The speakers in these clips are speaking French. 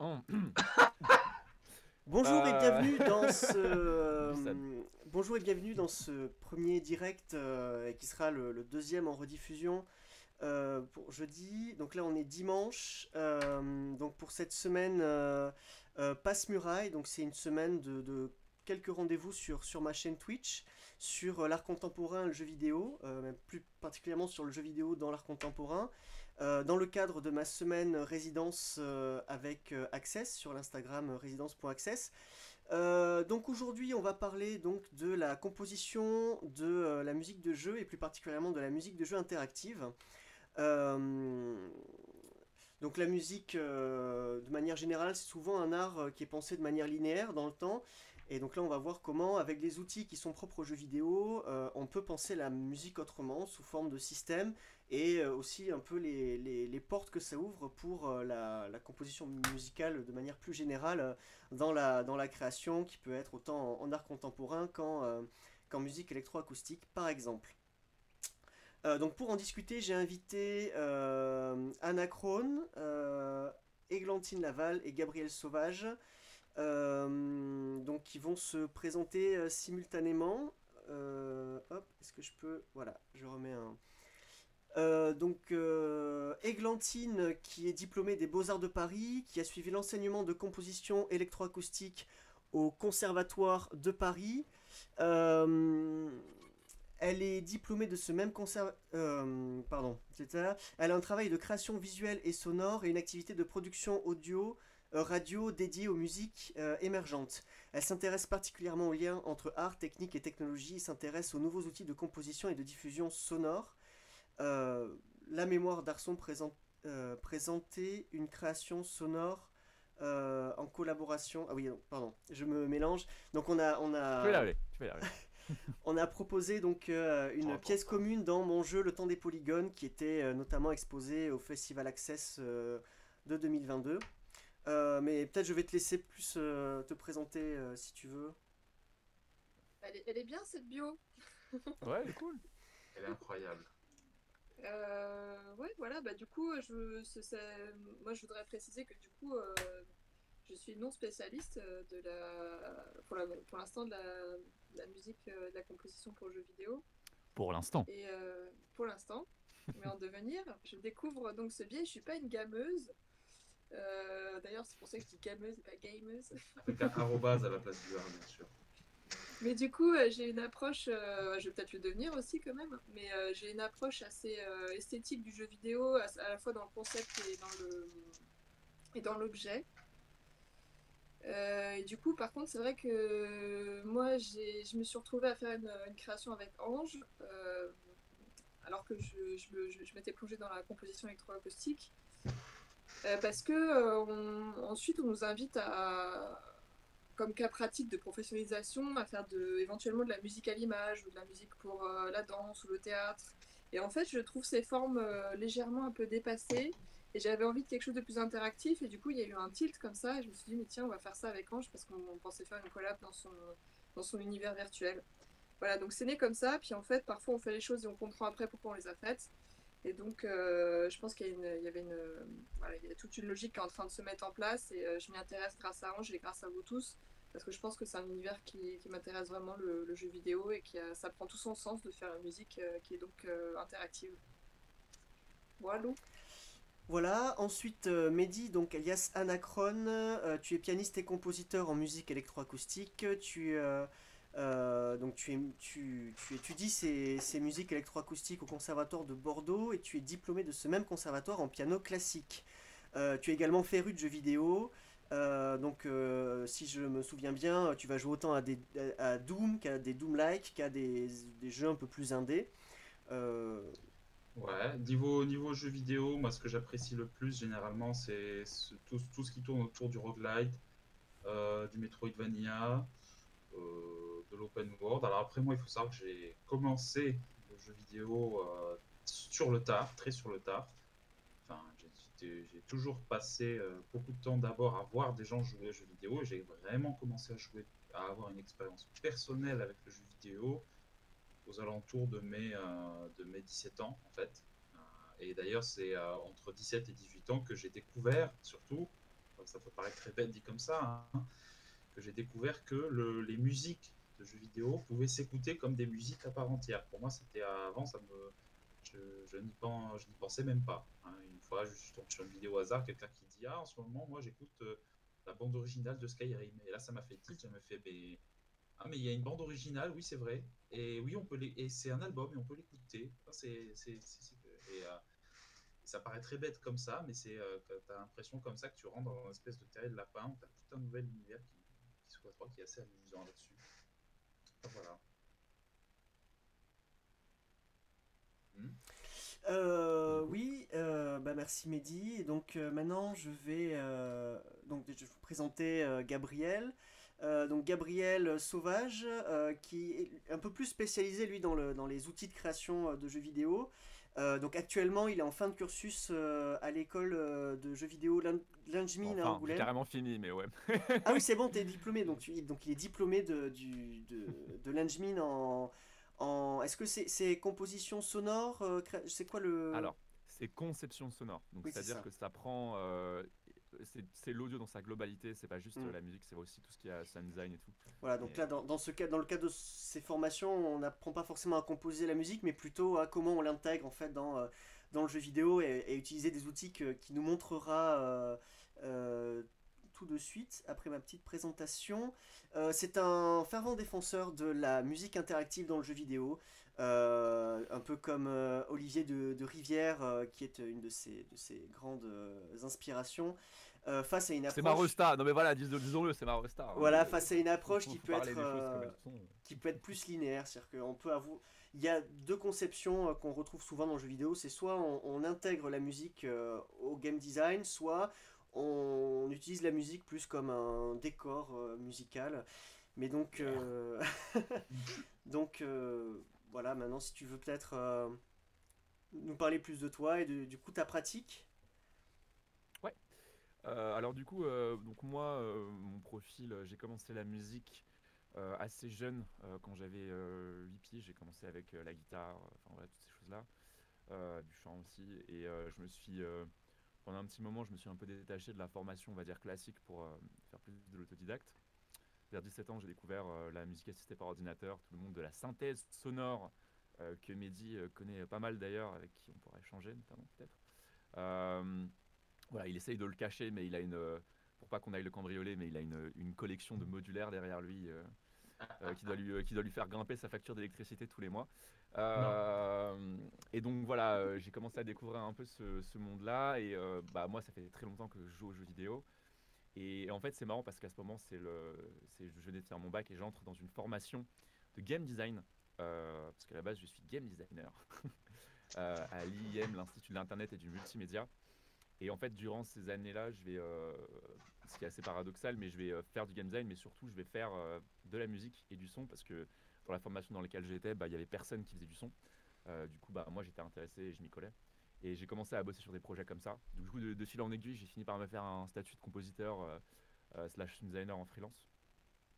Oh. Bonjour et bienvenue dans Du sad. bonjour et bienvenue dans ce premier direct et qui sera le deuxième en rediffusion pour jeudi. Donc là on est dimanche. Donc pour cette semaine Passe Muraille. Donc c'est une semaine de quelques rendez-vous sur ma chaîne Twitch sur l'art contemporain, le jeu vidéo, même plus particulièrement sur le jeu vidéo dans l'art contemporain. Dans le cadre de ma semaine résidence avec Access sur l'Instagram résidence.access. Donc aujourd'hui on va parler donc de la composition de la musique de jeu et plus particulièrement de la musique de jeu interactive. Euh, donc la musique, de manière générale, c'est souvent un art qui est pensé de manière linéaire dans le temps. Et donc là, on va voir comment, avec les outils qui sont propres aux jeux vidéo, on peut penser la musique autrement, sous forme de système, et aussi un peu les portes que ça ouvre pour la composition musicale de manière plus générale dans la création, qui peut être autant en art contemporain qu'en musique électroacoustique, par exemple. Donc pour en discuter, j'ai invité Anna Krohn, Églantine Laval et Gabriel Sauvage, donc qui vont se présenter simultanément. Hop, est-ce que je peux... Voilà, je remets un... Églantine, qui est diplômée des Beaux-Arts de Paris, qui a suivi l'enseignement de composition électroacoustique au Conservatoire de Paris. Euh, Elle est diplômée de ce même pardon, etc. Elle a un travail de création visuelle et sonore et une activité de production audio, radio dédiée aux musiques émergentes. Elle s'intéresse particulièrement aux liens entre art, technique et technologie et s'intéresse aux nouveaux outils de composition et de diffusion sonore. Euh, la mémoire d'Arson présentait une création sonore en collaboration. Ah oui, non, pardon, je me mélange. Donc Tu peux y arriver, tu peux y arriver. on a proposé donc Trop une pièce important. commune dans mon jeu Le Temps des Polygones qui était notamment exposé au Festival Access de 2022. Mais peut-être je vais te laisser plus te présenter si tu veux. Elle est bien cette bio. Ouais, elle est cool. Elle est incroyable. Ouais, voilà, bah du coup, moi je voudrais préciser que du coup, je suis non spécialiste pour l'instant de la musique, de la composition pour jeux vidéo. Pour l'instant. Et pour l'instant, mais en devenir, je découvre donc ce biais. Je suis pas une gameuse. D'ailleurs, c'est pour ça que je dis gameuse et pas gameuse. Avec un arrobase à la place du R, bien sûr. Mais du coup, j'ai une approche, je vais peut-être le devenir aussi quand même, mais j'ai une approche assez esthétique du jeu vidéo, à la fois dans le concept et dans l'objet. Et du coup, par contre, c'est vrai que moi, je me suis retrouvée à faire une création avec Ange, alors que je m'étais plongée dans la composition électroacoustique, parce que ensuite, on nous invite comme cas pratique de professionnalisation, à faire éventuellement de la musique à l'image ou de la musique pour la danse ou le théâtre. Et en fait, je trouve ces formes légèrement un peu dépassées. Et j'avais envie de quelque chose de plus interactif. Et du coup, il y a eu un tilt comme ça. Et je me suis dit, mais tiens, on va faire ça avec Ange parce qu'on pensait faire une collab dans son univers virtuel. Voilà, donc c'est né comme ça. Puis en fait, parfois, on fait les choses et on comprend après pourquoi on les a faites. Et donc, je pense il y avait voilà, il y a toute une logique qui est en train de se mettre en place et je m'y intéresse grâce à Ange et grâce à vous tous, parce que je pense que c'est un univers qui m'intéresse vraiment, le jeu vidéo, et ça prend tout son sens de faire une musique qui est donc interactive. Voilà. Voilà, ensuite Mehdi, donc alias Anachron, tu es pianiste et compositeur en musique électroacoustique, tu étudies ces musiques électroacoustiques au Conservatoire de Bordeaux et tu es diplômé de ce même conservatoire en piano classique. Tu es également féru de jeux vidéo, si je me souviens bien, tu vas jouer autant à Doom qu'à des Doom-like, qu'à des jeux un peu plus indés. Euh, Ouais, niveau jeu vidéo, moi ce que j'apprécie le plus généralement, c'est tout ce qui tourne autour du roguelite, du Metroidvania, de l'open world. Alors après, moi, il faut savoir que j'ai commencé le jeu vidéo sur le tard, très sur le tard. Enfin, j'ai toujours passé beaucoup de temps d'abord à voir des gens jouer aux jeux vidéo. J'ai vraiment commencé à jouer, à avoir une expérience personnelle avec le jeu vidéo aux alentours de mes 17 ans, en fait. Et d'ailleurs, c'est entre 17 et 18 ans que j'ai découvert, surtout, ça peut paraître très bête dit comme ça, hein, que j'ai découvert que les musiques de jeux vidéo pouvaient s'écouter comme des musiques à part entière. Pour moi, c'était avant, je n'y pensais même pas, hein. Une fois, je tombe sur une vidéo au hasard, quelqu'un qui dit ah, en ce moment, moi, j'écoute la bande originale de Skyrim. Et là, ça m'a fait tilt. Je me fait ah, mais il y a une bande originale, oui, c'est vrai. Et oui, et c'est un album et on peut l'écouter. Enfin, ça paraît très bête comme ça, mais tu as l'impression comme ça que tu rentres dans une espèce de terrier de lapin où tu as tout un nouvel univers qui s'ouvre à toi, qui est assez amusant là-dessus. Enfin, voilà. Oui, bah merci Mehdi. Et donc maintenant je vais je vais vous présenter Gabriel. Donc Gabriel Sauvage, qui est un peu plus spécialisé lui dans les outils de création de jeux vidéo. Donc actuellement il est en fin de cursus à l'école de jeux vidéo Lingmin à Enfin, j'ai Angoulême. carrément fini, mais ouais. Ah oui, c'est bon, t'es diplômé. Donc il est diplômé de Lingmin Est-ce que c'est composition sonore c'est quoi le... Alors, c'est conception sonore. Donc, Oui, c'est c'est-à-dire ça. que ça prend. C'est l'audio dans sa globalité, c'est pas juste Mm. la musique, c'est aussi tout ce qui est sound design et tout. Voilà, donc Et, là, dans ce cas, dans le cadre de ces formations, on n'apprend pas forcément à composer la musique, mais plutôt à comment on l'intègre en fait dans le jeu vidéo et utiliser des outils qui nous montrera tout de suite après ma petite présentation. C'est un fervent défenseur de la musique interactive dans le jeu vidéo, un peu comme Olivier de Rivière, qui est une de ses grandes inspirations, face à une c'est ma approche... resta. Non, mais voilà, disons-le, c'est ma resta, hein. Voilà, face à une approche Faut, qui faut peut parler être, des choses comme elles sont. qui peut être plus linéaire. C'est-à-dire qu'on peut avoir... Il y a deux conceptions qu'on retrouve souvent dans le jeu vidéo. C'est soit on intègre la musique au game design, soit on utilise la musique plus comme un décor musical. Mais donc, donc voilà, maintenant si tu veux peut-être nous parler plus de toi et du coup ta pratique. Ouais. Alors du coup, donc moi, mon profil, j'ai commencé la musique assez jeune, quand j'avais 8 piges, j'ai commencé avec la guitare, enfin voilà, toutes ces choses-là, du chant aussi, et pendant un petit moment, je me suis un peu détaché de la formation, on va dire classique, pour faire plus de l'autodidacte. Vers 17 ans, j'ai découvert la musique assistée par ordinateur, tout le monde de la synthèse sonore, que Mehdi connaît pas mal d'ailleurs, avec qui on pourrait échanger notamment peut-être. Euh, voilà, il essaye de le cacher, mais il a pour pas qu'on aille le cambrioler, mais il a une collection de modulaires derrière lui, qui doit lui faire grimper sa facture d'électricité tous les mois. Non. Et donc voilà, j'ai commencé à découvrir un peu ce monde-là, et bah, moi ça fait très longtemps que je joue aux jeux vidéo. Et en fait c'est marrant parce qu'à ce moment je venais de faire mon bac et j'entre dans une formation de game design, parce qu'à la base je suis game designer, à l'IIM, l'Institut de l'Internet et du Multimédia. Et en fait, durant ces années-là, ce qui est assez paradoxal, mais je vais faire du game design, mais surtout, je vais faire de la musique et du son, parce que dans la formation dans laquelle j'étais, bah, il y avait personne qui faisait du son. Du coup, bah, moi, j'étais intéressé et je m'y collais. Et j'ai commencé à bosser sur des projets comme ça. Du coup, de fil en aiguille, j'ai fini par me faire un statut de compositeur slash sound designer en freelance.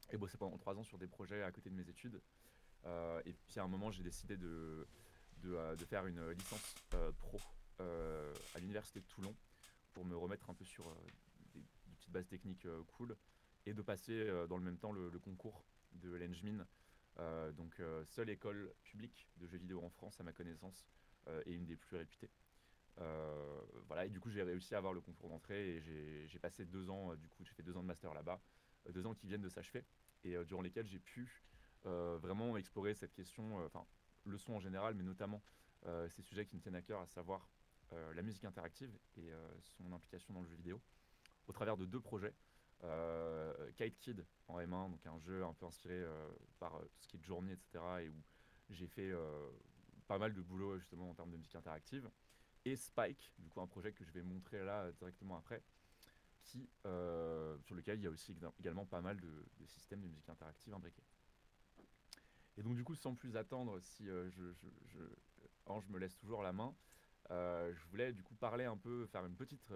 Et bosser pendant 3 ans sur des projets à côté de mes études. Et puis à un moment, j'ai décidé de faire une licence pro à l'université de Toulon, pour me remettre un peu sur des petites bases techniques cool, et de passer dans le même temps le concours de l'Engmin, donc seule école publique de jeux vidéo en France à ma connaissance, et une des plus réputées. Voilà, et du coup j'ai réussi à avoir le concours d'entrée, et j'ai passé 2 ans, du coup j'ai fait 2 ans de master là-bas, 2 ans qui viennent de s'achever, et durant lesquels j'ai pu vraiment explorer cette question, enfin le son en général, mais notamment ces sujets qui me tiennent à cœur, à savoir la musique interactive et son implication dans le jeu vidéo, au travers de 2 projets. Kite Kid en M1, donc un jeu un peu inspiré par tout ce qui est Journey, etc., et où j'ai fait pas mal de boulot justement en termes de musique interactive. Et Spike, du coup un projet que je vais montrer là directement après, sur lequel il y a aussi également pas mal de systèmes de musique interactive imbriqués. Et donc du coup, sans plus attendre, si Ange me laisse toujours la main, je voulais du coup parler un peu, faire une petite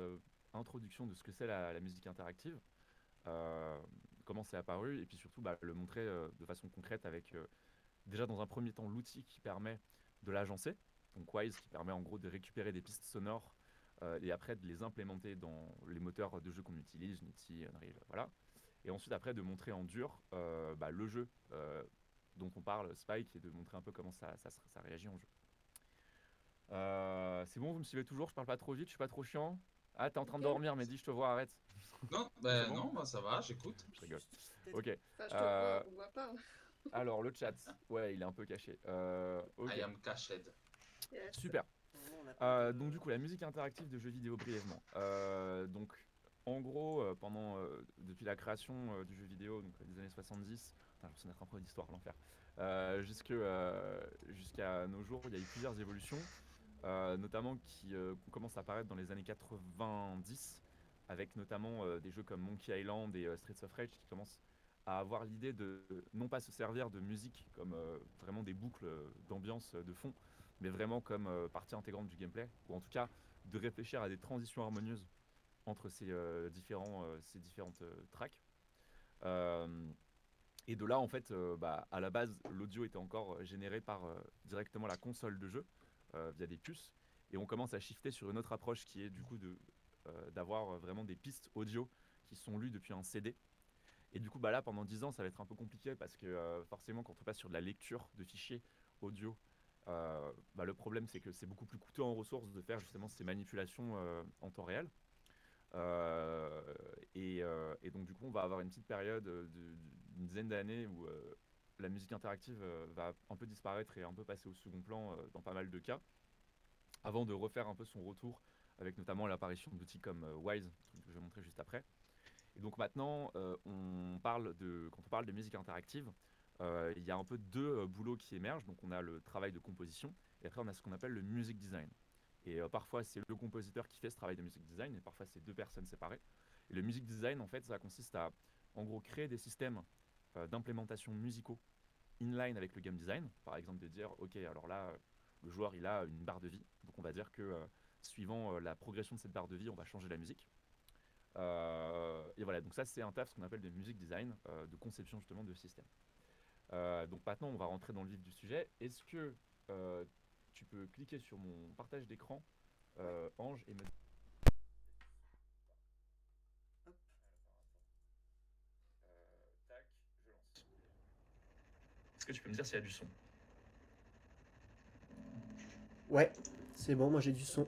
introduction de ce que c'est la musique interactive, comment c'est apparu, et puis surtout bah, le montrer de façon concrète avec déjà dans un premier temps l'outil qui permet de l'agencer, donc Wise, qui permet en gros de récupérer des pistes sonores et après de les implémenter dans les moteurs de jeu qu'on utilise, Unity, Unreal, voilà. Et ensuite après de montrer en dur le jeu dont on parle, Spike, et de montrer un peu comment ça réagit en jeu. C'est bon, vous me suivez toujours? Je parle pas trop vite, je suis pas trop chiant? Ah, t'es en train de Nickel. dormir, Mehdi, je te vois, arrête. Non, C'est bon non, moi ça va, j'écoute. Je rigole. Peut-être- Ok. Enfin, je te Euh, vois, on voit pas. alors, le chat, ouais, il est un peu caché. Ok, I am cached. Yes. super. Normalement, on a pas de- Donc du coup, la musique interactive de jeux vidéo brièvement. Donc, en gros, depuis la création du jeu vidéo, donc des années 70, putain, je me d'être un peu d'histoire, l'enfer, jusqu'à nos jours, il y a eu plusieurs évolutions, notamment qui commencent à apparaître dans les années 90, avec notamment des jeux comme Monkey Island et Streets of Rage qui commencent à avoir l'idée de non pas se servir de musique comme vraiment des boucles d'ambiance de fond, mais vraiment comme partie intégrante du gameplay, ou en tout cas de réfléchir à des transitions harmonieuses entre ces différentes tracks. Euh, et de là, en fait, à la base, l'audio était encore généré par directement la console de jeu via des puces, et on commence à shifter sur une autre approche qui est du coup d'avoir vraiment des pistes audio qui sont lues depuis un CD. Et du coup, là, pendant 10 ans, ça va être un peu compliqué parce que forcément, quand on passe sur de la lecture de fichiers audio, le problème, c'est que c'est beaucoup plus coûteux en ressources de faire justement ces manipulations en temps réel. Et donc, du coup, on va avoir une petite période d'une dizaine d'années où la musique interactive va un peu disparaître et un peu passer au second plan dans pas mal de cas, avant de refaire un peu son retour avec notamment l'apparition d'outils comme Wise, que je vais montrer juste après. Et donc maintenant, quand on parle de musique interactive, il y a un peu deux boulots qui émergent. Donc on a le travail de composition, et après on a ce qu'on appelle le music design. Et parfois c'est le compositeur qui fait ce travail de music design, et parfois c'est deux personnes séparées. Et le music design, en fait, ça consiste à, en gros, créer des systèmes d'implémentation musicaux inline avec le game design. Par exemple, de dire, ok, alors là, le joueur il a une barre de vie, donc on va dire que suivant la progression de cette barre de vie, on va changer la musique. Et voilà, donc ça c'est un taf, ce qu'on appelle de music design, de conception justement de système. Donc maintenant on va rentrer dans le vif du sujet. Est-ce que tu peux cliquer sur mon partage d'écran, Ange, et me... Hop. Tac, je lance. Est-ce que tu peux me dire s'il y a du son? Ouais, c'est bon, moi j'ai du son.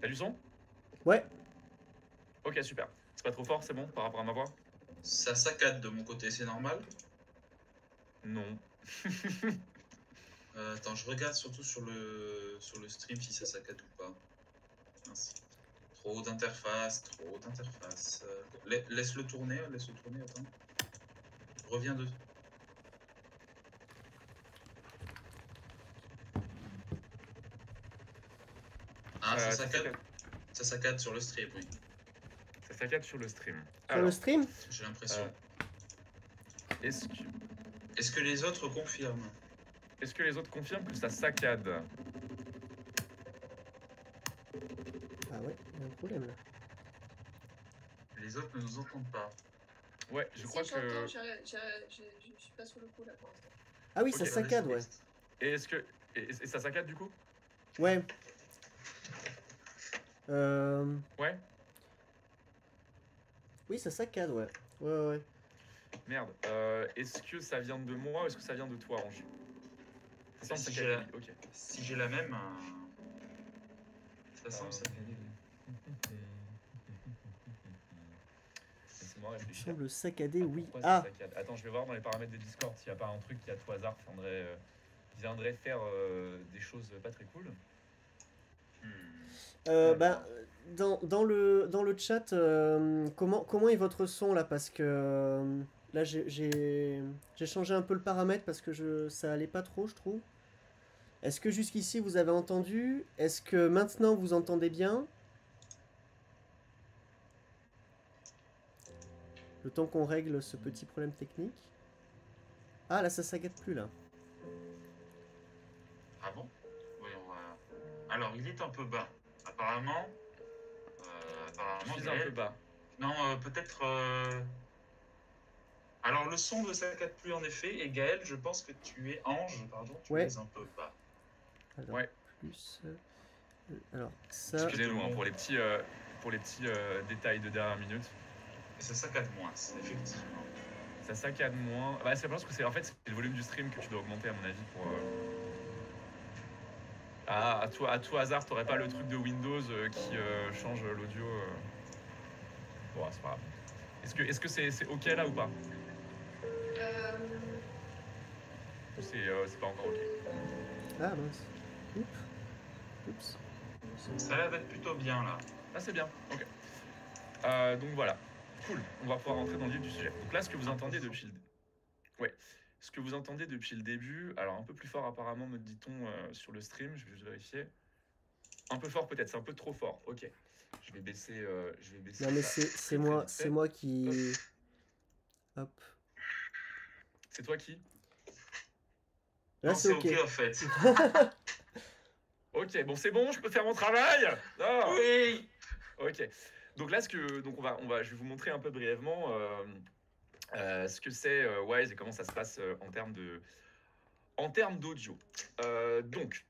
T'as du son? Ouais, Ok, super. C'est pas trop fort, c'est bon par rapport à ma voix? Ça saccade de mon côté, c'est normal. Non. Attends, je regarde surtout sur le stream si ça saccade ou pas. Mince. Trop d'interface, trop d'interface. Laisse-le tourner, attends. Reviens de. Ah, ça saccade. Ça saccade sur le stream, oui. Ça saccade sur le stream. sur le stream. J'ai l'impression. Est-ce que les autres confirment? Est-ce que les autres confirment que ça saccade? Ah ouais, il y a un problème là. Les autres ne nous entendent pas. Ouais, je crois que... j'entends, je suis pas sur le coup là pour l'instant. Ah oui, Ok, ça saccade, ouais. Et est-ce que... Et ça saccade du coup? Ouais. Ouais. Oui, ça saccade, ouais. Ouais. Merde. Est-ce que ça vient de moi ou est-ce que ça vient de toi, Ange? Ça semble Si saccader, j'ai ok. Si j'ai la même, ça semble saccader. Laissez-moi Il réfléchir. semble saccadé, oui. Pourquoi Ah, ça saccade? Attends, je vais voir dans les paramètres de Discord s'il n'y a pas un truc qui à tout hasard viendrait faire des choses pas très cool. dans le chat, comment est votre son là? Parce que là, j'ai changé un peu le paramètre parce que ça allait pas trop, je trouve. Est-ce que jusqu'ici vous avez entendu? Est-ce que maintenant vous entendez bien? Le temps qu'on règle ce petit problème technique. Ah là, ça saccade plus là. Ah bon? Oui, on va. Alors, il est un peu bas. Apparemment. Je suis un peu bas. Non, peut-être. Alors, le son ne saccade plus en effet. Et Gaël, je pense que tu es Ange, pardon, tu Ouais. es un peu bas. Alors, Ouais. plus. Alors, ça. Excusez-nous hein, pour les petits, détails de dernière minute. Et ça saccade moins, effectivement. Ça saccade moins. Bah, c'est parce que c'est en fait c'est le volume du stream que tu dois augmenter à mon avis pour. Ah, à tout hasard, t'aurais pas le truc de Windows qui change l'audio. Bon, c'est pas grave. Est-ce que c'est ok là ou pas? Ou c'est pas encore ok? Ah mince. Oups. Ça a l'air d'être plutôt bien là. Ah, c'est bien, ok. Donc voilà, cool, on va pouvoir rentrer dans le vif du sujet. Donc là, ce que vous entendez depuis le début, alors un peu plus fort apparemment, me dit-on sur le stream, je vais juste vérifier. Un peu fort peut-être, c'est un peu trop fort, ok. Je vais baisser. Non mais c'est moi qui. Hop. C'est toi qui? Là c'est ok. En fait. Ok, bon c'est bon, je peux faire mon travail. Non. Oui. Ok. Donc là, je vais vous montrer un peu brièvement ce que c'est Wwise et comment ça se passe en termes d'audio. Donc,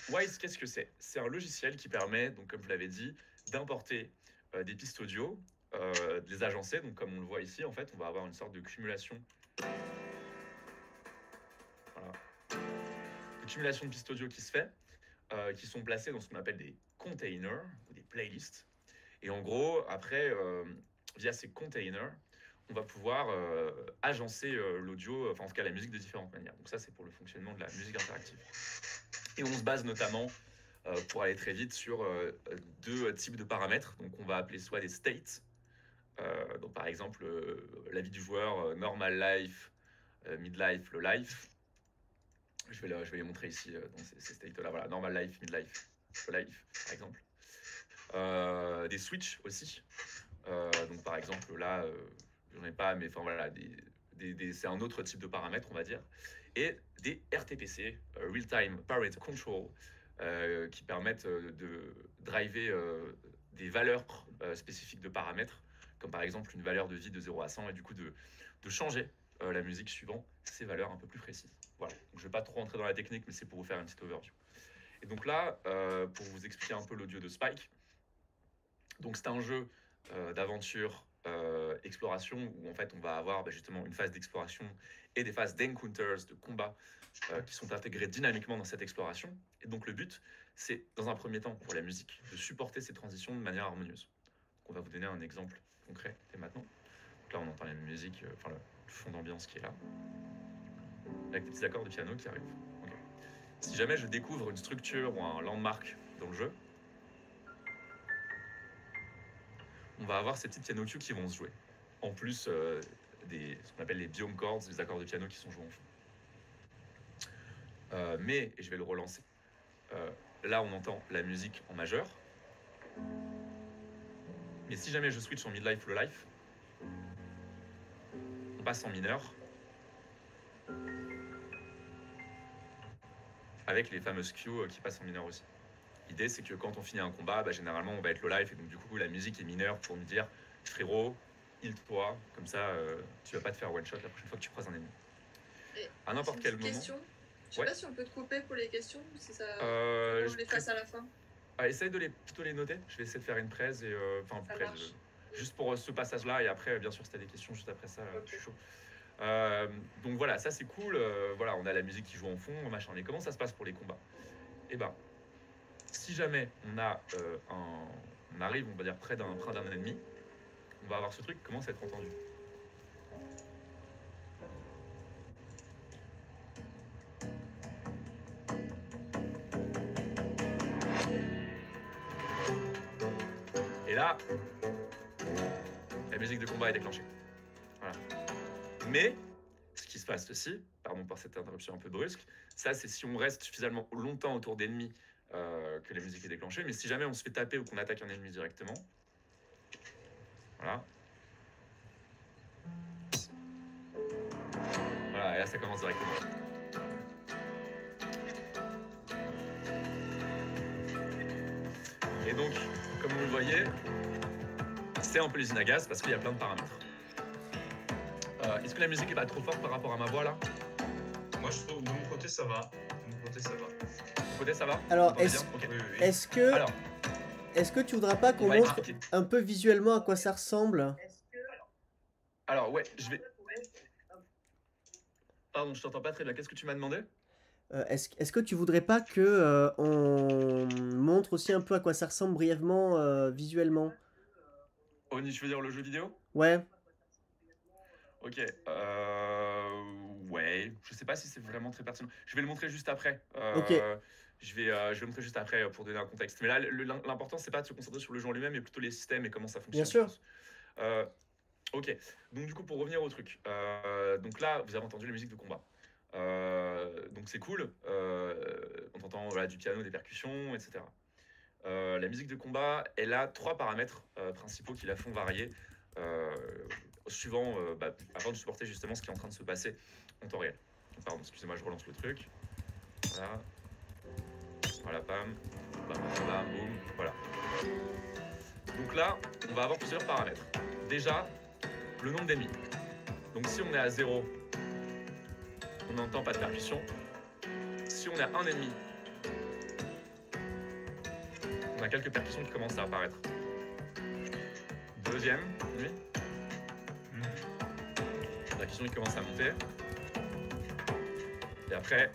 Wwise, qu'est-ce que c'est? C'est un logiciel qui permet, donc comme je l'avais dit, d'importer des pistes audio, de les agencer. Donc comme on le voit ici, en fait, on va avoir une sorte de cumulation. Voilà. De cumulation de pistes audio qui se fait, qui sont placées dans ce qu'on appelle des containers ou des playlists. Et en gros, après, via ces containers, on va pouvoir agencer l'audio, enfin en tout cas la musique de différentes manières. Donc ça, c'est pour le fonctionnement de la musique interactive. Et on se base notamment, pour aller très vite, sur deux types de paramètres. Donc on va appeler soit des states, donc par exemple la vie du joueur, normal life, mid life, low life. Je vais les montrer ici dans ces states-là. Voilà, normal life, mid life, low life, par exemple. Des switches aussi. Donc par exemple là, j'en ai pas, mais enfin voilà, c'est un autre type de paramètre, on va dire. Et des RTPC, Real Time Parent Control, qui permettent de driver des valeurs spécifiques de paramètres, comme par exemple une valeur de vie de 0 à 100, et du coup de changer la musique suivant ces valeurs un peu plus précises. Voilà, donc, je ne vais pas trop rentrer dans la technique, mais c'est pour vous faire une petite overview. Et donc là, pour vous expliquer un peu l'audio de Spike, donc c'est un jeu d'aventure, exploration, où en fait on va avoir justement une phase d'exploration et des phases d'encounters, de combat, qui sont intégrées dynamiquement dans cette exploration. Et donc le but, c'est dans un premier temps pour la musique, de supporter ces transitions de manière harmonieuse. Donc, on va vous donner un exemple concret dès maintenant. Donc là on entend la musique, enfin le fond d'ambiance qui est là, avec des petits accords de piano qui arrivent. Okay. Si jamais je découvre une structure ou un landmark dans le jeu, on va avoir ces petits piano cues qui vont se jouer. En plus ce qu'on appelle les biome chords, les accords de piano qui sont joués en fond. Mais, et je vais le relancer, là on entend la musique en majeur. Mais si jamais je switch en mid-life ou low-life, on passe en mineur, avec les fameuses cues qui passent en mineur aussi. L'idée, c'est que quand on finit un combat, généralement, on va être low life, et donc du coup, la musique est mineure pour nous dire « Frérot, heal-toi, comme ça, tu vas pas te faire one-shot la prochaine fois que tu croises un ennemi. » À n'importe quel moment... Question. Je sais pas si on peut te couper pour les questions, ou si ça... je les fasse à la fin. Essaye de plutôt les noter. Je vais essayer de faire une presse, et juste pour ce passage-là, et après, bien sûr, si tu as des questions juste après ça, okay. Je suis chaud. Donc voilà, ça c'est cool. Voilà, on a la musique qui joue en fond, machin. Mais comment ça se passe pour les combats? Eh ben, si jamais on arrive, on va dire, près d'un ennemi, on va avoir ce truc qui commence à être entendu. Et là, la musique de combat est déclenchée. Voilà. Mais, ce qui se passe aussi, pardon pour cette interruption un peu brusque, ça c'est si on reste suffisamment longtemps autour d'ennemis que la musique est déclenchée, mais si jamais on se fait taper ou qu'on attaque un ennemi directement, voilà. Voilà, et là ça commence directement. Et donc, comme vous le voyez, c'est un peu l'usine à gaz parce qu'il y a plein de paramètres. Est-ce que la musique est pas trop forte par rapport à ma voix là? Moi je trouve de mon côté ça va. côté, ça va. Côté, ça va? Alors, Vous entendez est-ce- bien Ok. Oui, oui, oui. Est-ce que, Alors, est-ce que tu voudras pas on qu'on va montre expliquer. un peu visuellement à quoi ça ressemble? Alors, ouais, je vais. Pardon, je t'entends pas très bien. Qu'est-ce que tu m'as demandé? Est-ce que tu voudrais pas que on montre aussi un peu à quoi ça ressemble brièvement visuellement? Oni, je veux dire le jeu vidéo? Ouais, Ok. Ouais, je sais pas si c'est vraiment très pertinent. Je vais le montrer juste après. ok, Je vais le montrer juste après pour donner un contexte. Mais là, l'important, c'est pas de se concentrer sur le jeu en lui-même, mais plutôt les systèmes et comment ça bien fonctionne, je sûr. pense. Euh, ok. Donc, du coup, pour revenir au truc. Donc là, vous avez entendu la musique de combat. Donc, c'est cool. On entend voilà, du piano, des percussions, etc. La musique de combat, elle a 3 paramètres principaux qui la font varier. Suivant, afin de supporter justement ce qui est en train de se passer en temps réel. Pardon, excusez-moi, je relance le truc. Voilà. Voilà, bam. Bam, bam, boum. Voilà. Donc là, on va avoir plusieurs paramètres. Déjà, le nombre d'ennemis. Donc si on est à 0, on n'entend pas de percussion. Si on est à 1 ennemi, on a quelques percussions qui commencent à apparaître. Deuxième ennemi. La percussion qui commence à monter. Et après,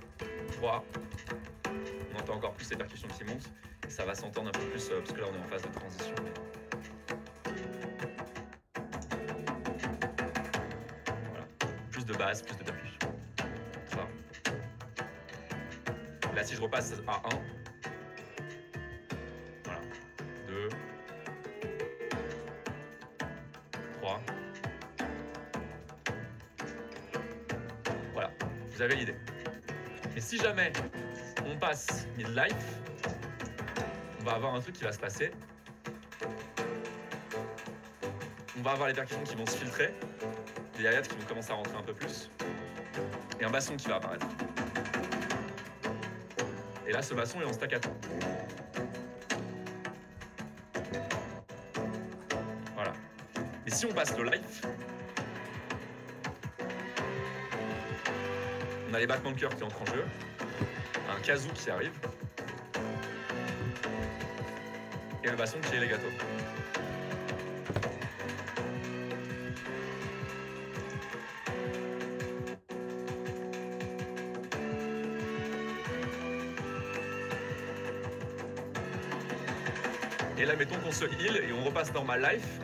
3, on entend encore plus ces percussions qui montent. Et ça va s'entendre un peu plus, parce que là on est en phase de transition. Voilà. Plus de basse, plus de percussions. Ça. Là si je repasse à 1. Voilà. 2. 3. Voilà. Vous avez l'idée. Mais si jamais on passe mid-life, on va avoir un truc qui va se passer. On va avoir les percussions qui vont se filtrer, des hi-hats qui vont commencer à rentrer un peu plus, et un basson qui va apparaître. Et là, ce basson est en staccato. Voilà. Et si on passe le life, on a les battements de cœur qui entrent en jeu, un kazoo qui arrive, et le basson qui est legato. Et là, mettons qu'on se heal et on repasse normal life.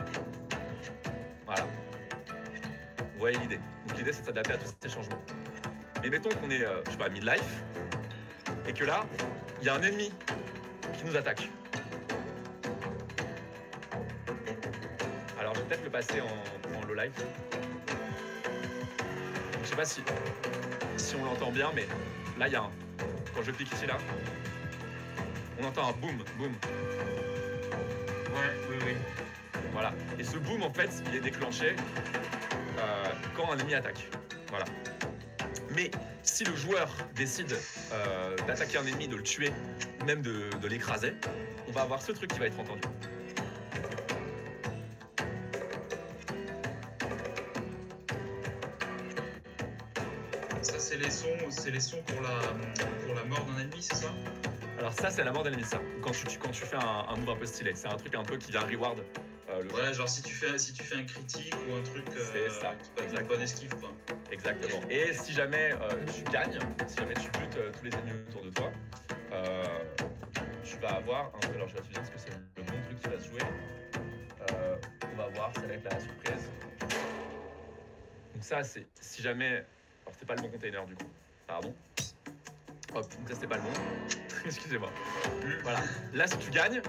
Voilà. Vous voyez l'idée. Donc l'idée, c'est de s'adapter à tous ces changements. Mais mettons qu'on est, je sais pas, mid-life, et que là, il y a un ennemi qui nous attaque. Alors, je vais peut-être le passer en low life. Donc, je sais pas si on l'entend bien, mais là, il y a un. Quand je clique ici, là, on entend un boom, boom. Ouais, oui, oui. Voilà. Et ce boom, en fait, il est déclenché quand un ennemi attaque. Voilà. Mais si le joueur décide d'attaquer un ennemi, de le tuer, ou même de l'écraser, on va avoir ce truc qui va être entendu. Ça, c'est les sons pour la mort d'un ennemi, c'est ça? Alors ça, c'est la mort d'ennemi, ça. Quand tu fais un move un peu stylé. C'est un truc un peu qui vient reward le Ouais, genre si tu fais un critique ou un truc C'est ça, qui va une bonne esquive, quoi. Exactement. Et si jamais tu gagnes, si jamais tu butes tous les ennemis autour de toi, tu vas avoir un peu. Alors je vais te dire ce que c'est le bon truc qui va se jouer. On va voir, ça va être la surprise. Donc ça, c'est si jamais. Alors c'est pas le bon container du coup. Pardon. Hop, donc ça c'était pas le bon. Excusez-moi. Voilà. Là, si tu gagnes.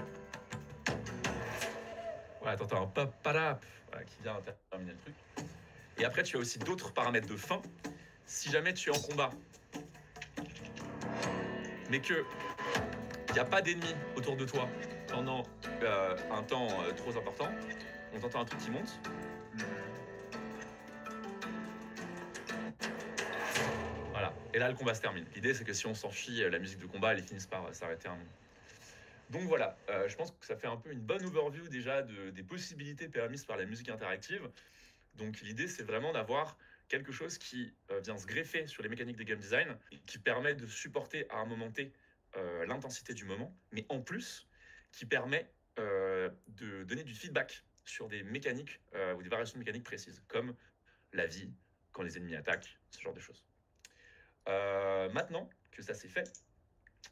Voilà, t'entends un pop-padap voilà, qui vient terminer le truc. Et après, tu as aussi d'autres paramètres de fin. Si jamais tu es en combat, mais que il n'y a pas d'ennemis autour de toi pendant un temps trop important, on t'entend un truc qui monte. Voilà. Et là, le combat se termine. L'idée, c'est que si on s'enfuit, la musique de combat, elle finisse par s'arrêter un moment. Donc voilà, je pense que ça fait un peu une bonne overview déjà des possibilités permises par la musique interactive. Donc l'idée, c'est vraiment d'avoir quelque chose qui vient se greffer sur les mécaniques des game design, qui permet de supporter à un moment T l'intensité du moment, mais en plus, qui permet de donner du feedback sur des mécaniques ou des variations mécaniques précises, comme la vie, quand les ennemis attaquent, ce genre de choses. Maintenant que ça c'est fait,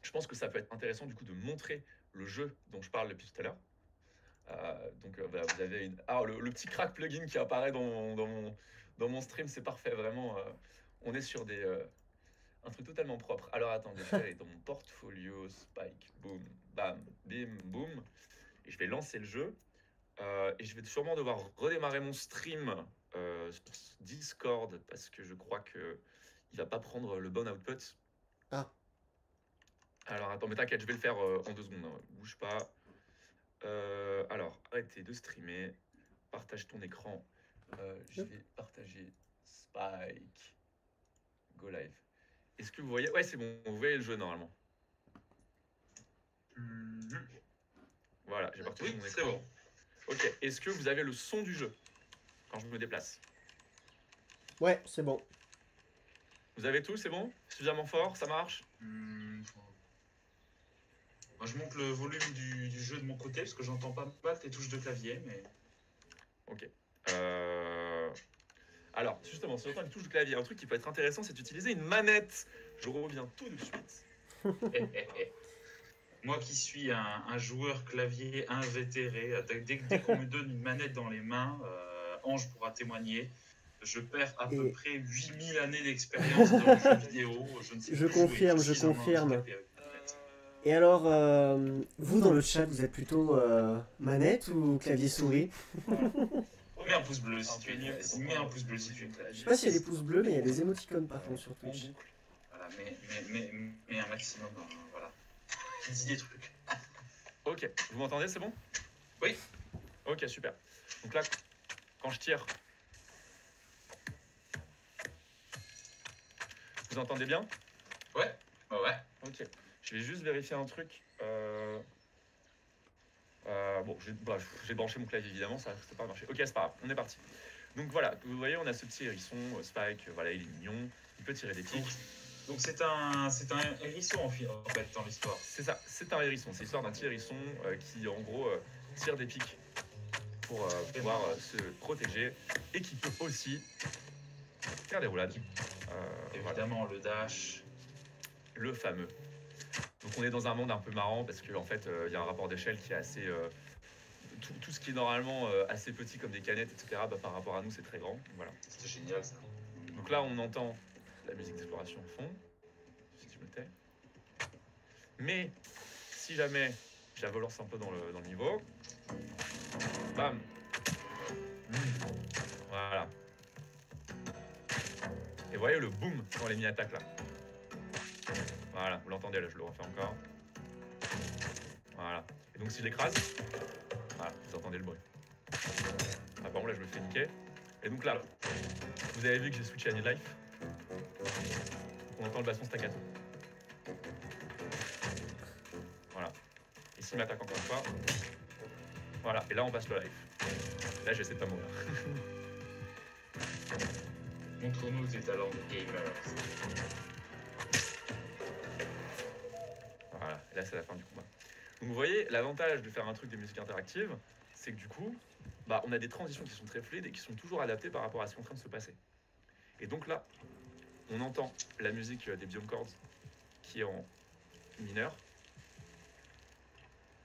je pense que ça peut être intéressant du coup de montrer le jeu dont je parle depuis tout à l'heure. Donc voilà, vous avez le petit crack plugin qui apparaît dans mon stream, c'est parfait, vraiment. On est sur un truc totalement propre. Alors attendez, je vais aller dans mon portfolio, spike, boom, bam, bim, boom, et je vais lancer le jeu. Et je vais sûrement devoir redémarrer mon stream sur Discord parce que je crois que il va pas prendre le bon output. Ah. Alors attends, mais t'inquiète, je vais le faire en 2 secondes, hein. Bouge pas. Alors, arrêtez de streamer. Partage ton écran. Je vais partager Spike. Go live. Est-ce que vous voyez? Ouais, c'est bon. Vous voyez le jeu normalement. Voilà, j'ai partagé mon écran. C'est bon. Ok, est-ce que vous avez le son du jeu quand je me déplace? Ouais, c'est bon. Vous avez tout, c'est bon? Suffisamment fort, ça marche? Moi, je monte le volume du jeu de mon côté parce que j'entends pas mal tes touches de clavier, mais. Ok. Alors, justement, si j'entends une touche de clavier, un truc qui peut être intéressant, c'est d'utiliser une manette. Je reviens tout de suite. Moi qui suis un joueur clavier invétéré, dès qu'on me donne une manette dans les mains, Ange pourra témoigner, je perds à peu près 8000 années d'expérience dans le jeu vidéo. Je ne sais Je plus confirme, jouer, je confirme. handicapé avec une manette. Et alors, vous dans le chat, vous êtes plutôt manette ou clavier souris? Mets un pouce bleu si tu es clavier. Mets un pouce bleu si tu es Je clavier. sais pas s'il y a des pouces bleus, mais il y a des émoticônes par contre sur Twitch. Voilà, mets un maximum. Voilà. Dis des trucs. Ok, vous m'entendez, c'est bon? Oui. Ok, super. Donc là, quand je tire, vous entendez bien? Ouais. Ouais. Ok. Je vais juste vérifier un truc. Bon, j'ai branché mon clavier évidemment, ça n'a pas marché. Ok, c'est pas grave, on est parti. Donc voilà, vous voyez, on a ce petit hérisson, Spike, voilà, il est mignon, il peut tirer des pics. Donc c'est un hérisson en fait dans l'histoire. C'est ça, c'est un hérisson, c'est l'histoire d'un petit hérisson qui en gros tire des pics pour pouvoir se protéger et qui peut aussi faire des roulades. Évidemment, le dash. Le fameux. Donc on est dans un monde un peu marrant parce qu'en fait il y a un rapport d'échelle qui est assez... tout ce qui est normalement assez petit comme des canettes, etc., par rapport à nous c'est très grand. Voilà. C'est génial ça. Donc là on entend la musique d'exploration au fond, si je me tais. Mais si jamais je la relance un peu dans le niveau, bam, voilà. Et vous voyez le boom quand l'ennemi attaque là. Voilà, vous l'entendez là, je le refais encore. Voilà. Et donc si je l'écrase, voilà, vous entendez le bruit. Ah, par contre là je me fais niquer. Et donc là, vous avez vu que j'ai switché à Nidlife. On entend le basson staccato. Voilà. Et s'il m'attaque encore une fois, voilà. Et là on passe le life. Là j'essaie de pas mourir. Montre-nous tes talents de gamer. Voilà, et là c'est la fin du combat. Donc vous voyez, l'avantage de faire un truc de musique interactive, c'est que du coup, on a des transitions qui sont très fluides et qui sont toujours adaptées par rapport à ce qui est en train de se passer. Et donc là, on entend la musique des Biome Chords qui est en mineur.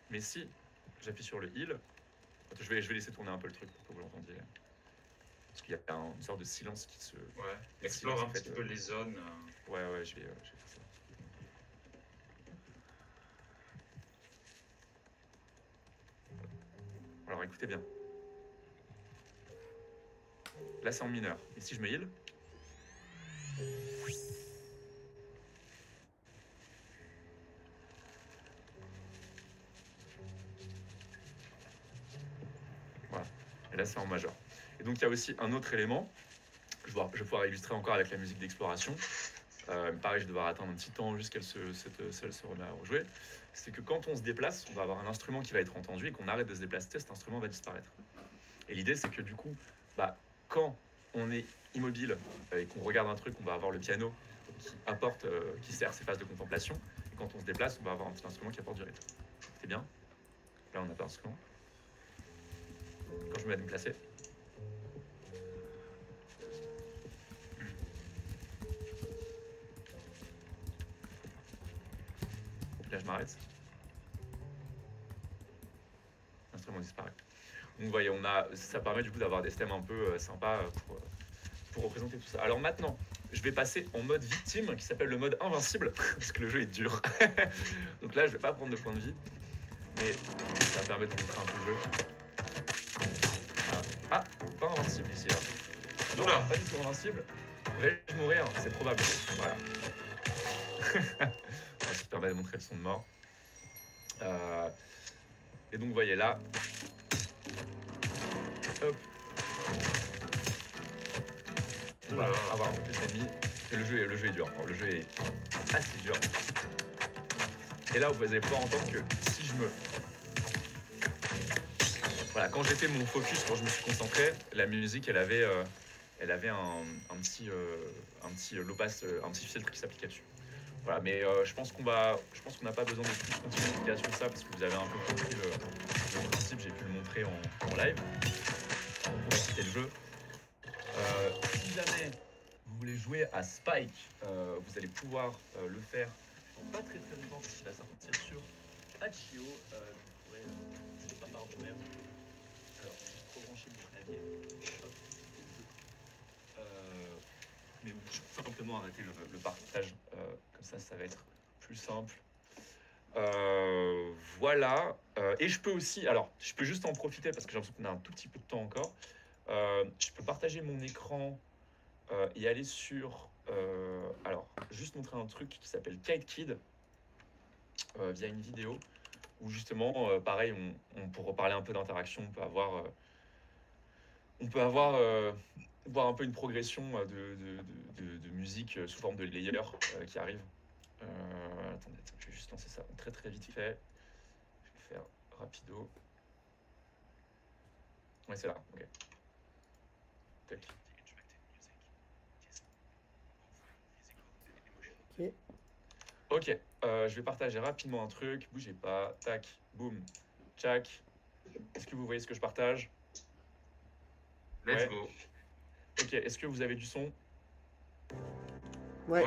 Mais si j'appuie sur le heal, je vais laisser tourner un peu le truc pour que vous l'entendiez. Parce qu'il y a une sorte de silence qui se... Ouais, explore un petit peu les zones. Ouais, je vais faire ça. Alors écoutez bien. Là c'est en mineur. Et si je me heal, voilà. Et là c'est en majeur. Et donc il y a aussi un autre élément. Je vais pouvoir illustrer encore avec la musique d'exploration. Pareil, je vais devoir attendre un petit temps jusqu'elle se remet à rejouer. C'est que quand on se déplace, on va avoir un instrument qui va être entendu et qu'on arrête de se déplacer, cet instrument va disparaître. Et l'idée, c'est que du coup, quand on est immobile et qu'on regarde un truc, on va avoir le piano qui apporte, qui sert ces phases de contemplation. Et quand on se déplace, on va avoir un petit instrument qui apporte du rythme. C'est bien. Là, on n'a pas d'instrument. Quand je me mets à me placer. Là, je m'arrête. L'instrument disparaît. Donc, vous voyez, ça permet du coup d'avoir des thèmes un peu sympas pour représenter tout ça. Alors maintenant, je vais passer en mode victime, qui s'appelle le mode invincible, parce que le jeu est dur. Donc là, je vais pas prendre de points de vie, mais ça me permet de montrer un peu le jeu. Ah, pas invincible ici. Là. Non, pas du tout invincible. Vais-je mourir? C'est probable. Voilà. Ça permet de montrer le son de mort. Et donc, vous voyez là. Hop. On va avoir un peu plus d'ennemis. Et le jeu est dur. Le jeu est assez dur. Et là, vous allez pouvoir entendre que si je me... Voilà, quand j'ai fait mon focus, quand je me suis concentré, la musique, elle avait un petit low pass, un petit filtre qui s'appliquait dessus. Voilà, mais je pense qu'on n'a pas besoin de plus continuer l'explication de ça parce que vous avez un peu compris le principe. J'ai pu le montrer en live. On va quitter le jeu. Si jamais vous voulez jouer à Spike, vous allez pouvoir le faire pas très longtemps parce qu'il va sortir sur Itch.io. Je ne sais pas par vous-même. Alors, je vais brancher mon clavier. Mais bon, je peux simplement arrêter le partage. Comme ça va être plus simple. Voilà. Et je peux aussi, alors, je peux juste en profiter parce que j'ai l'impression qu'on a un tout petit peu de temps encore. Je peux partager mon écran et aller sur... alors, juste montrer un truc qui s'appelle Kite Kid via une vidéo où justement, pareil, pour reparler un peu d'interaction, on peut voir un peu une progression de musique sous forme de layer qui arrive. Attendez, je vais juste lancer ça très vite fait. Je vais faire rapido. Ouais, c'est là, ok. Tac. Ok, je vais partager rapidement un truc. Bougez pas. Tac, boum, tchac. Est-ce que vous voyez ce que je partage? Let's go. Ok, est-ce que vous avez du son? Ouais.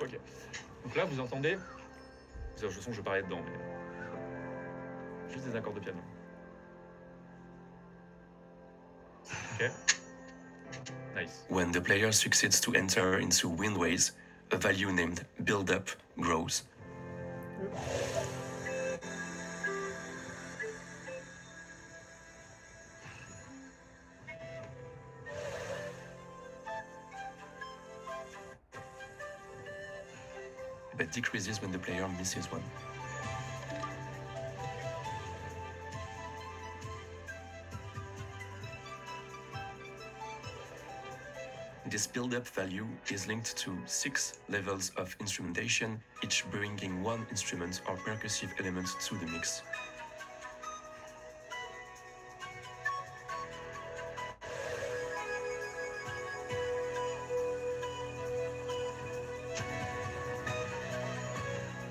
Ok. Donc là, vous entendez... De toute façon, je parlais dedans, mais... Juste des accords de piano. Ok. Nice. When the player succeeds to enter into Windways, a value named build-up grows. But decreases when the player misses one. This build-up value is linked to 6 levels of instrumentation, each bringing one instrument or percussive element to the mix.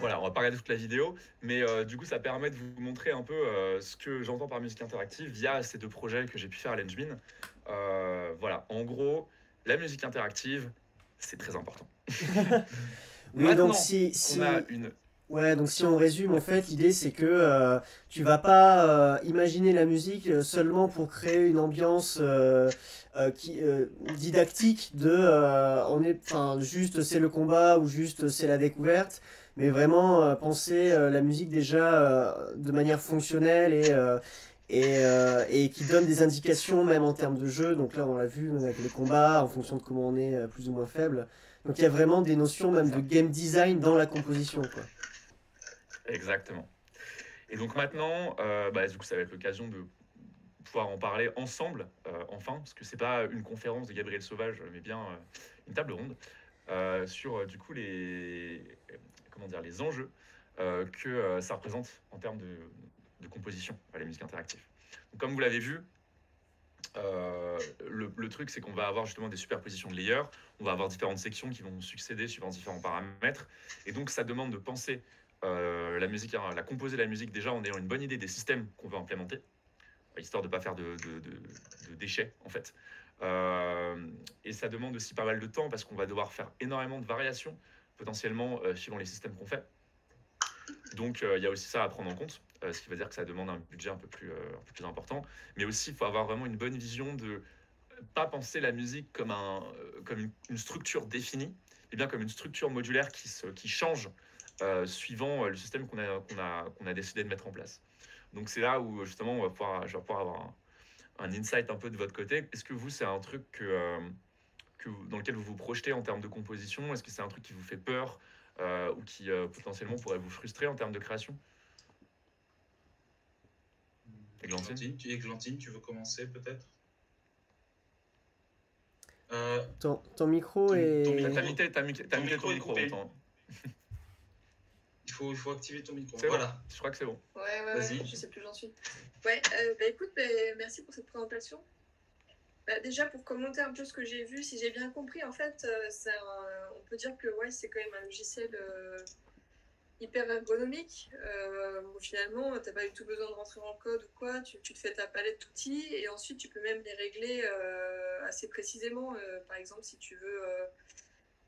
Voilà, on va pas regarder toute la vidéo, mais du coup, ça permet de vous montrer un peu ce que j'entends par musique interactive via ces deux projets que j'ai pu faire à l'Engine. Voilà, en gros, la musique interactive, c'est très important. Oui, Maintenant donc on a une... Ouais, donc si on résume, en fait, l'idée c'est que tu vas pas imaginer la musique seulement pour créer une ambiance didactique de enfin juste c'est le combat ou juste c'est la découverte, mais vraiment penser la musique déjà de manière fonctionnelle et qui donne des indications même en termes de jeu. Donc là, on l'a vu même avec les combats, en fonction de comment on est plus ou moins faible. Donc il y a vraiment des notions même de game design dans la composition, quoi. Exactement. Et donc maintenant, du coup, ça va être l'occasion de pouvoir en parler ensemble, enfin, parce que c'est pas une conférence de Gabriel Sauvage, mais bien une table ronde sur du coup les enjeux que ça représente en termes de composition, la musique interactive. Donc, comme vous l'avez vu, le truc, c'est qu'on va avoir justement des superpositions de layers, on va avoir différentes sections qui vont succéder suivant différents paramètres, et donc ça demande de penser la musique, la composer la musique déjà en ayant une bonne idée des systèmes qu'on veut implémenter, histoire de ne pas faire de déchets en fait. Et ça demande aussi pas mal de temps parce qu'on va devoir faire énormément de variations potentiellement suivant les systèmes qu'on fait. Donc il y a aussi ça à prendre en compte, ce qui veut dire que ça demande un budget un peu plus important. Mais aussi, il faut avoir vraiment une bonne vision de pas penser la musique comme, comme une structure définie, et bien comme une structure modulaire qui change suivant le système qu'on a décidé de mettre en place. Donc c'est là où justement je vais pouvoir avoir un insight un peu de votre côté. Est-ce que vous, c'est un truc dans lequel vous vous projetez en termes de composition? Est-ce que c'est un truc qui vous fait peur ou qui potentiellement pourrait vous frustrer en termes de création? Églantine, tu veux commencer peut-être? Ton micro est... T'as muté ton micro autant. Il faut activer ton micro. Voilà. Bon. Je crois que c'est bon. Ouais, je sais plus où j'en suis. Ouais, écoute, merci pour cette présentation. Déjà, pour commenter un peu ce que j'ai vu, si j'ai bien compris, en fait, on peut dire que Wise, c'est quand même un logiciel hyper ergonomique. Finalement, tu n'as pas du tout besoin de rentrer en code ou quoi, tu te fais ta palette d'outils et ensuite tu peux même les régler assez précisément. Par exemple, si tu veux...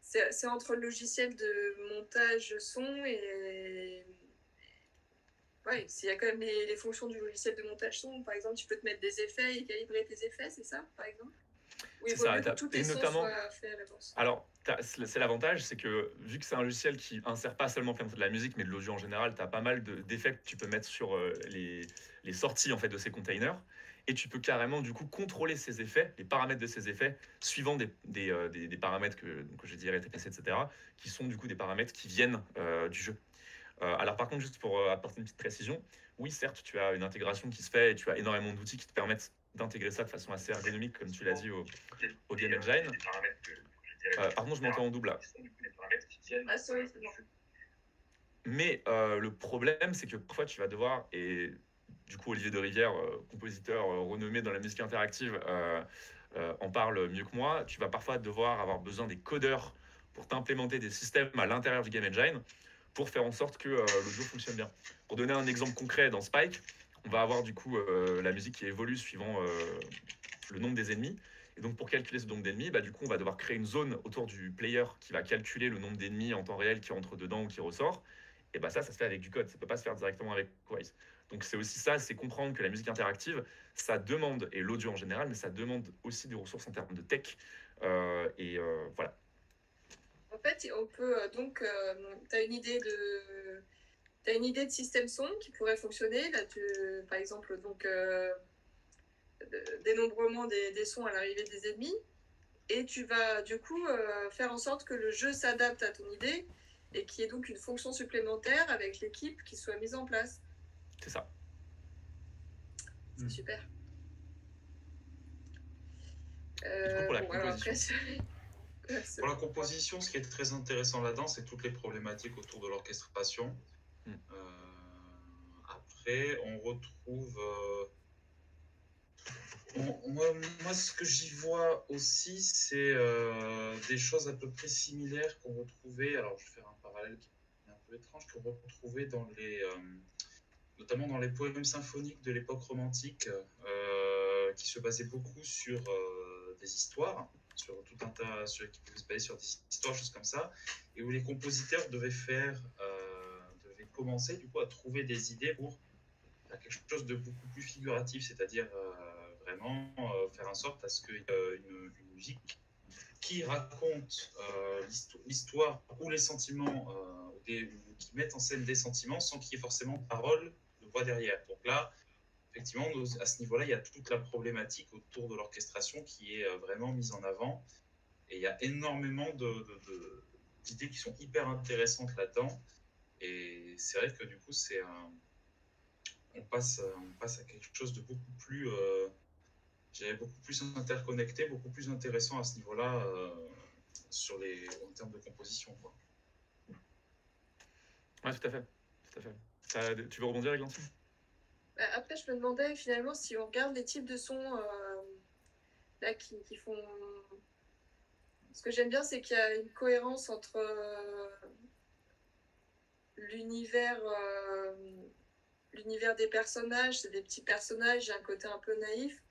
c'est entre le logiciel de montage son et... Ouais, s'il y a quand même les fonctions du logiciel de montage son, par exemple, tu peux te mettre des effets et calibrer tes effets, c'est ça, par exemple? Oui, il vaut mieux que tous tes sons soient faits à l'avance. Alors, c'est l'avantage, c'est que vu que c'est un logiciel qui insère pas seulement de la musique, mais de l'audio en général, tu as pas mal d'effets que tu peux mettre sur les sorties en fait, de ces containers. Et tu peux carrément du coup contrôler ces effets, les paramètres de ces effets, suivant des paramètres que j'ai dit RTPC, etc., qui sont du coup des paramètres qui viennent du jeu. Alors par contre, juste pour apporter une petite précision, oui, certes, tu as une intégration qui se fait et tu as énormément d'outils qui te permettent d'intégrer ça de façon assez ergonomique, comme tu l'as dit, au Game Engine. Pardon, je m'entends en double là. Ah, sorry, c'est bon. Mais le problème, c'est que parfois tu vas devoir, et du coup Olivier de Rivière, compositeur renommé dans la musique interactive, en parle mieux que moi, tu vas parfois devoir avoir besoin des codeurs pour t'implémenter des systèmes à l'intérieur du Game Engine pour faire en sorte que le jeu fonctionne bien. Pour donner un exemple concret, dans Spike, on va avoir du coup la musique qui évolue suivant le nombre des ennemis. Et donc pour calculer ce nombre d'ennemis, du coup on va devoir créer une zone autour du player qui va calculer le nombre d'ennemis en temps réel qui rentre dedans ou qui ressort. Et ça se fait avec du code, ça ne peut pas se faire directement avec Wise. Donc c'est aussi ça, c'est comprendre que la musique interactive, ça demande, et l'audio en général, mais ça demande aussi des ressources en termes de tech. Voilà. En fait, on peut donc, tu as une idée de système son qui pourrait fonctionner. Là, par exemple, donc dénombrement des sons à l'arrivée des ennemis. Et tu vas du coup faire en sorte que le jeu s'adapte à ton idée et qu'il y ait donc une fonction supplémentaire avec l'équipe qui soit mise en place. C'est ça. C'est super. Pour la composition. Pour la composition, ce qui est très intéressant là-dedans, c'est toutes les problématiques autour de l'orchestration. Après, on retrouve... Moi, ce que j'y vois aussi, c'est des choses à peu près similaires qu'on retrouvait. Alors, je vais faire un parallèle qui est un peu étrange, qu'on retrouvait notamment dans les poèmes symphoniques de l'époque romantique, qui se basaient beaucoup sur des histoires, sur tout un tas, qui pouvaient se baser sur des histoires, choses comme ça, et où les compositeurs devaient commencer du coup à trouver des idées pour faire quelque chose de beaucoup plus figuratif, c'est-à-dire vraiment faire en sorte à ce qu'il y ait une musique qui raconte l'histoire ou les sentiments, qui mettent en scène des sentiments sans qu'il y ait forcément de paroles, de voix derrière. Donc là, effectivement, à ce niveau-là, il y a toute la problématique autour de l'orchestration qui est vraiment mise en avant. Et il y a énormément d'idées qui sont hyper intéressantes là-dedans. Et c'est vrai que du coup, on passe à quelque chose de beaucoup plus... beaucoup plus interconnecté, beaucoup plus intéressant à ce niveau-là en termes de composition. Quoi. Ouais, tout à fait. Tu veux rebondir, Églantine? Après, je me demandais finalement si on regarde les types de sons là qui font. Ce que j'aime bien, c'est qu'il y a une cohérence entre l'univers des personnages. C'est des petits personnages, il y a un côté un peu naïf.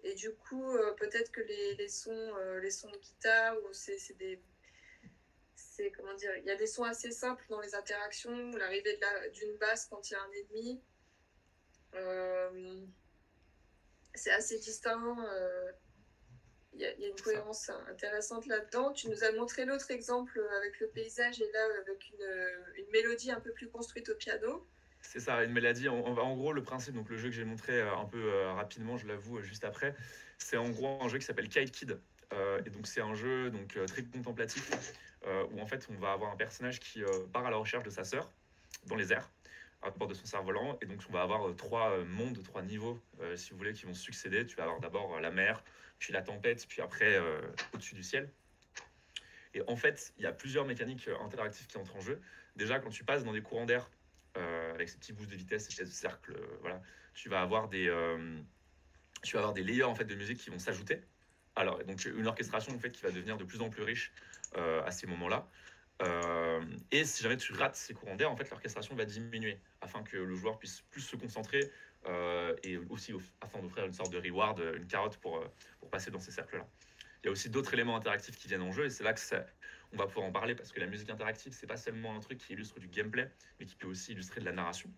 Et du coup, peut-être que les sons de guitare, ou comment dire, il y a des sons assez simples dans les interactions, l'arrivée d'une basse quand il y a un ennemi. C'est assez distinct. Il y a une cohérence intéressante là-dedans. Tu nous as montré l'autre exemple avec le paysage et là avec une mélodie un peu plus construite au piano. C'est ça, une mélodie. En gros, le principe, donc le jeu que j'ai montré un peu rapidement, je l'avoue, juste après, c'est en gros un jeu qui s'appelle Kite Kid. Et donc c'est un jeu donc, très contemplatif où en fait on va avoir un personnage qui part à la recherche de sa sœur dans les airs à bord de son cerf-volant. Et donc on va avoir trois mondes, trois niveaux, si vous voulez, qui vont se succéder. Tu vas avoir d'abord la mer, puis la tempête, puis après au-dessus du ciel. Et en fait, il y a plusieurs mécaniques interactives qui entrent en jeu. Déjà, quand tu passes dans des courants d'air, avec ces petits boosts de vitesse, ces cercles, voilà, tu vas avoir des layers en fait de musique qui vont s'ajouter. Alors, donc une orchestration en fait qui va devenir de plus en plus riche à ces moments-là. Et si jamais tu rates ces courants d'air, en fait, l'orchestration va diminuer afin que le joueur puisse plus se concentrer et aussi afin d'offrir une sorte de reward, une carotte pour passer dans ces cercles-là. Il y a aussi d'autres éléments interactifs qui viennent en jeu et c'est là que on va pouvoir en parler parce que la musique interactive, c'est pas seulement un truc qui illustre du gameplay, mais qui peut aussi illustrer de la narration.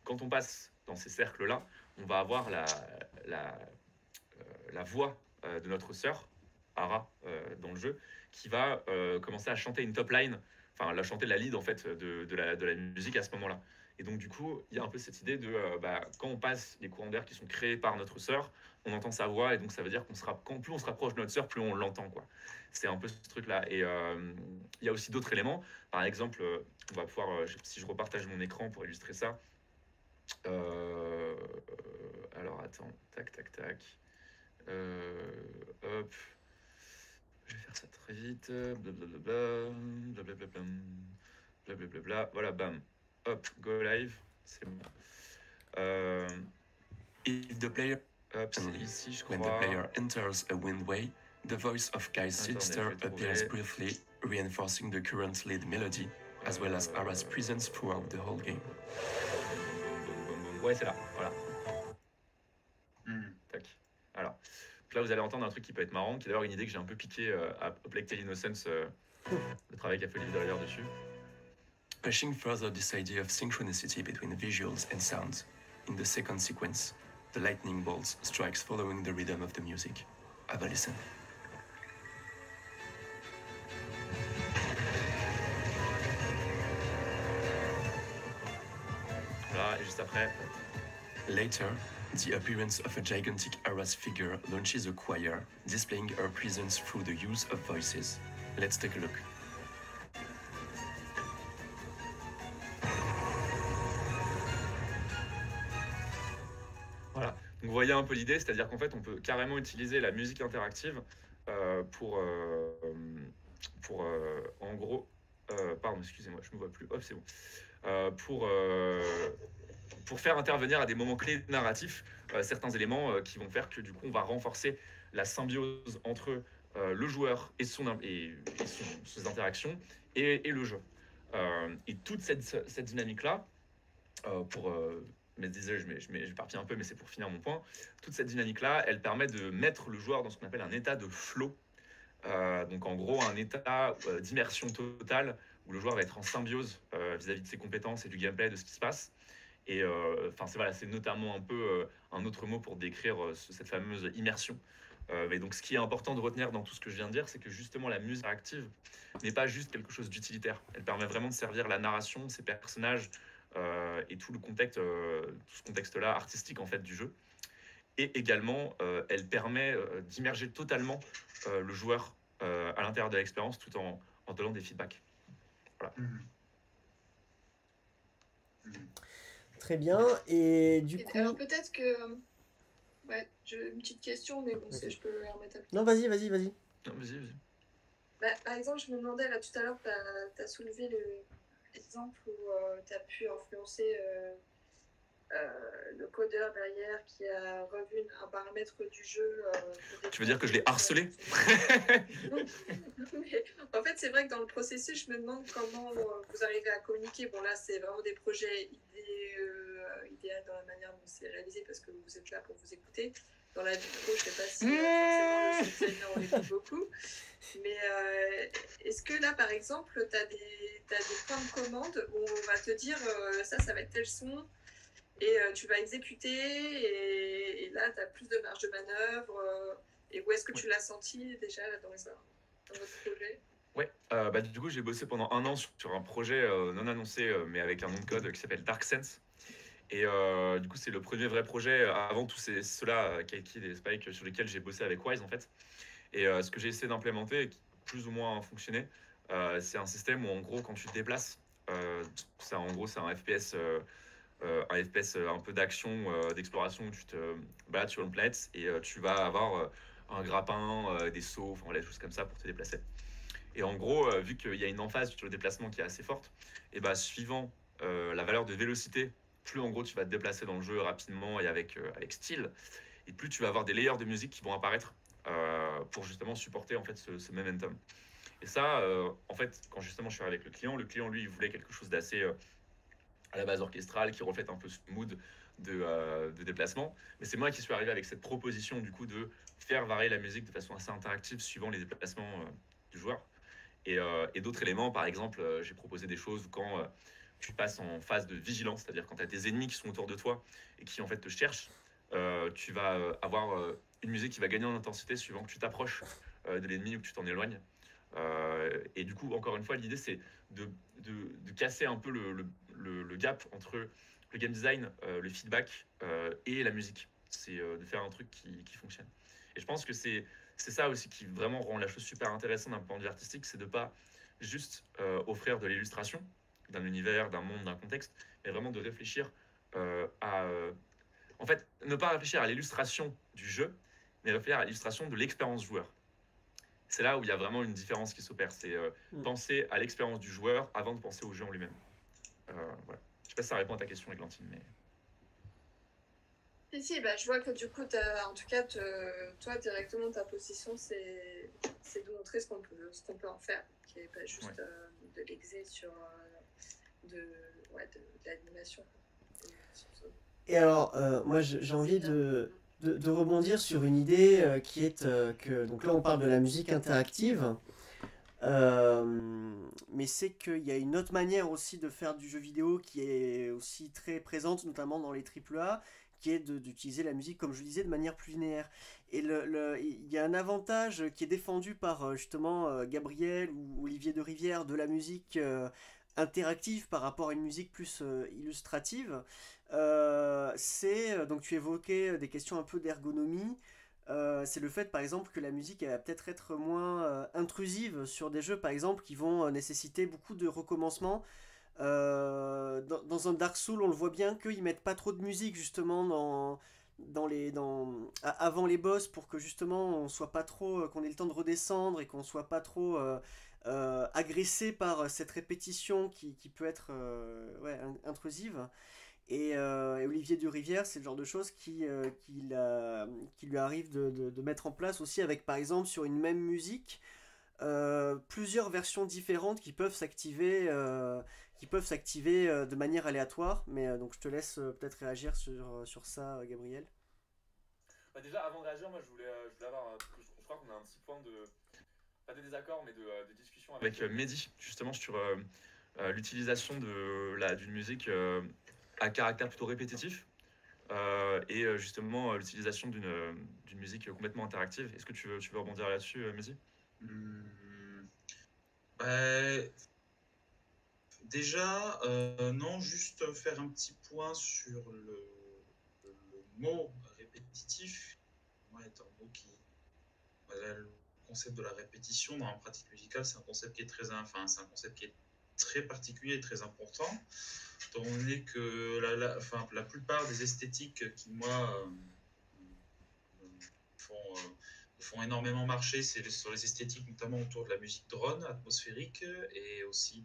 Quand on passe dans ces cercles-là, on va avoir la voix de notre sœur, Ara, dans le jeu, qui va commencer à chanter une top line, enfin, la chanter la lead en fait de la musique à ce moment-là. Et donc, du coup, il y a un peu cette idée de quand on passe les courants d'air qui sont créés par notre sœur, on entend sa voix, et donc ça veut dire plus on se rapproche de notre sœur, plus on l'entend, quoi. C'est un peu ce truc-là. Et il y a aussi d'autres éléments. Par exemple, on va pouvoir, si je repartage mon écran pour illustrer ça. Alors, attends, tac, tac, tac. Hop. Je vais faire ça très vite. Blablabla. Blablabla. Blablabla. Voilà, bam. Hop, go live. C'est bon. If the player Hop, c'est ici, je crois. When the player enters a windway, the voice of Kai's sister appears briefly, reinforcing the current lead melody, as well as Ara's presence throughout the whole game. Ouais, c'est là, voilà. Tac. Alors, là, vous allez entendre un truc qui peut être marrant, qui est d'ailleurs une idée que j'ai un peu piquée à Plague Tale Innocence, le travail qu'a fait Olivier d'ailleurs dessus. Pushing further this idea of synchronicity between visuals and sounds, in the second sequence, the lightning bolts strikes following the rhythm of the music. Have a listen. Voilà, et juste après. Later, the appearance of a gigantic Aras figure launches a choir, displaying her presence through the use of voices. Let's take a look. Voilà, donc vous voyez un peu l'idée, c'est-à-dire qu'en fait on peut carrément utiliser la musique interactive pour en gros, pardon, excusez-moi, je ne me vois plus, hop c'est bon, pour faire intervenir à des moments clés narratifs certains éléments qui vont faire que du coup on va renforcer la symbiose entre le joueur et ses interactions et le jeu. Et toute cette dynamique-là, mais désolé, je m'éparpille un peu, mais c'est pour finir mon point. Toute cette dynamique-là, elle permet de mettre le joueur dans ce qu'on appelle un état de flow. Donc en gros, un état d'immersion totale où le joueur va être en symbiose vis-à-vis de ses compétences et du gameplay, de ce qui se passe. Et c'est notamment un peu un autre mot pour décrire cette fameuse immersion. Mais donc ce qui est important de retenir dans tout ce que je viens de dire, c'est que justement la musique active n'est pas juste quelque chose d'utilitaire. Elle permet vraiment de servir la narration, ses personnages, et tout ce contexte-là artistique en fait du jeu. Et également, elle permet d'immerger totalement le joueur à l'intérieur de l'expérience tout en donnant des feedbacks. Voilà. Très bien. Et du coup... Alors peut-être que... Ouais, j'ai une petite question, mais bon, si je peux la remettre après. Non, vas-y. Non, vas-y. Par exemple, je me demandais, là, tout à l'heure, tu as soulevé l'exemple où tu as pu influencer le codeur derrière qui a revu un paramètre du jeu. Tu veux dire que je l'ai harcelé? Mais, en fait, c'est vrai que dans le processus, je me demande comment vous arrivez à communiquer. Bon, là, c'est vraiment des projets idéaux dans la manière dont c'est réalisé parce que vous êtes là pour vous écouter. Dans la vie pro, je ne sais pas si forcément le sound designer, on l'écoute beaucoup. Mais est-ce que là, par exemple, tu as des points de commande où on va te dire ça va être tel son et tu vas exécuter et là, tu as plus de marge de manœuvre. Et où est-ce que tu l'as senti déjà là, dans votre projet? Ouais, du coup, j'ai bossé pendant 1 an sur un projet non annoncé, mais avec un nom de code qui s'appelle Dark Sense. Et du coup, c'est le premier vrai projet avant tous ceux-là, Kid et Spike, sur lesquels j'ai bossé avec Wise en fait. Et ce que j'ai essayé d'implémenter, et qui plus ou moins fonctionné, c'est un système où en gros, quand tu te déplaces, c'est un FPS. Un FPS un peu d'action, d'exploration où tu te balades sur une planète et tu vas avoir un grappin, des sauts, enfin des choses comme ça pour te déplacer. Et en gros, vu qu'il y a une emphase sur le déplacement qui est assez forte, et bah, suivant la valeur de vélocité, plus en gros tu vas te déplacer dans le jeu rapidement et avec style, et plus tu vas avoir des layers de musique qui vont apparaître pour justement supporter en fait ce momentum. Et ça, en fait, quand justement je suis arrivé avec le client lui, il voulait quelque chose d'assez à la base orchestrale qui reflète un peu ce mood de déplacement. Mais c'est moi qui suis arrivé avec cette proposition du coup de faire varier la musique de façon assez interactive suivant les déplacements du joueur. Et d'autres éléments, par exemple, j'ai proposé des choses quand tu passes en phase de vigilance, c'est-à-dire quand tu as des ennemis qui sont autour de toi et qui en fait te cherchent, tu vas avoir une musique qui va gagner en intensité suivant que tu t'approches de l'ennemi ou que tu t'en éloignes. Et du coup, encore une fois, l'idée c'est de casser un peu le gap entre le game design, le feedback et la musique. C'est de faire un truc qui fonctionne. Et je pense que c'est ça aussi qui vraiment rend la chose super intéressante d'un point de vue artistique, c'est de pas juste offrir de l'illustration d'un univers, d'un monde, d'un contexte, mais vraiment de réfléchir en fait, ne pas réfléchir à l'illustration du jeu, mais réfléchir à l'illustration de l'expérience joueur. C'est là où il y a vraiment une différence qui s'opère. C'est penser à l'expérience du joueur avant de penser au jeu en lui-même. Voilà. Je sais pas si ça répond à ta question, Églantine, mais... Si, je vois que du coup, en tout cas, toi, directement, ta position, c'est de montrer ce qu'on peut en faire, qui n'est pas juste de l'exé sur de l'animation. Et alors, moi, j'ai envie de rebondir sur une idée qui est que... Donc là, on parle de la musique interactive. Mais c'est qu'il y a une autre manière aussi de faire du jeu vidéo qui est aussi très présente, notamment dans les AAA, qui est d'utiliser la musique, comme je le disais, de manière plus linéaire. Et il y a un avantage qui est défendu par justement Gabriel ou Olivier de Rivière de la musique interactive par rapport à une musique plus illustrative. Donc tu évoquais des questions un peu d'ergonomie. C'est le fait par exemple que la musique elle va peut-être être moins intrusive sur des jeux par exemple qui vont nécessiter beaucoup de recommencement. Dans un Dark Souls on le voit bien qu'ils mettent pas trop de musique justement avant les boss pour que justement on soit pas trop qu'on ait le temps de redescendre et qu'on soit pas trop agressé par cette répétition qui peut être intrusive. Et Olivier Durivière, c'est le genre de choses qui lui arrive de mettre en place aussi avec, par exemple, sur une même musique, plusieurs versions différentes qui peuvent s'activer de manière aléatoire. Mais donc je te laisse peut-être réagir sur ça, Gabriel. Déjà, avant de réagir, moi je voulais avoir, parce que je crois qu'on a un petit point pas de désaccord, mais de discussion avec Mehdi, justement, sur l'utilisation d'une musique à caractère plutôt répétitif et justement l'utilisation d'une musique complètement interactive. Est-ce que tu veux rebondir là-dessus, Mehdi? Déjà, non, juste faire un petit point sur le mot répétitif. Moi, est un mot qui... le concept de la répétition dans la pratique musicale, c'est un concept qui est très particulier et très important, étant donné que la plupart des esthétiques qui, moi, font énormément marcher, c'est sur les esthétiques notamment autour de la musique drone atmosphérique et aussi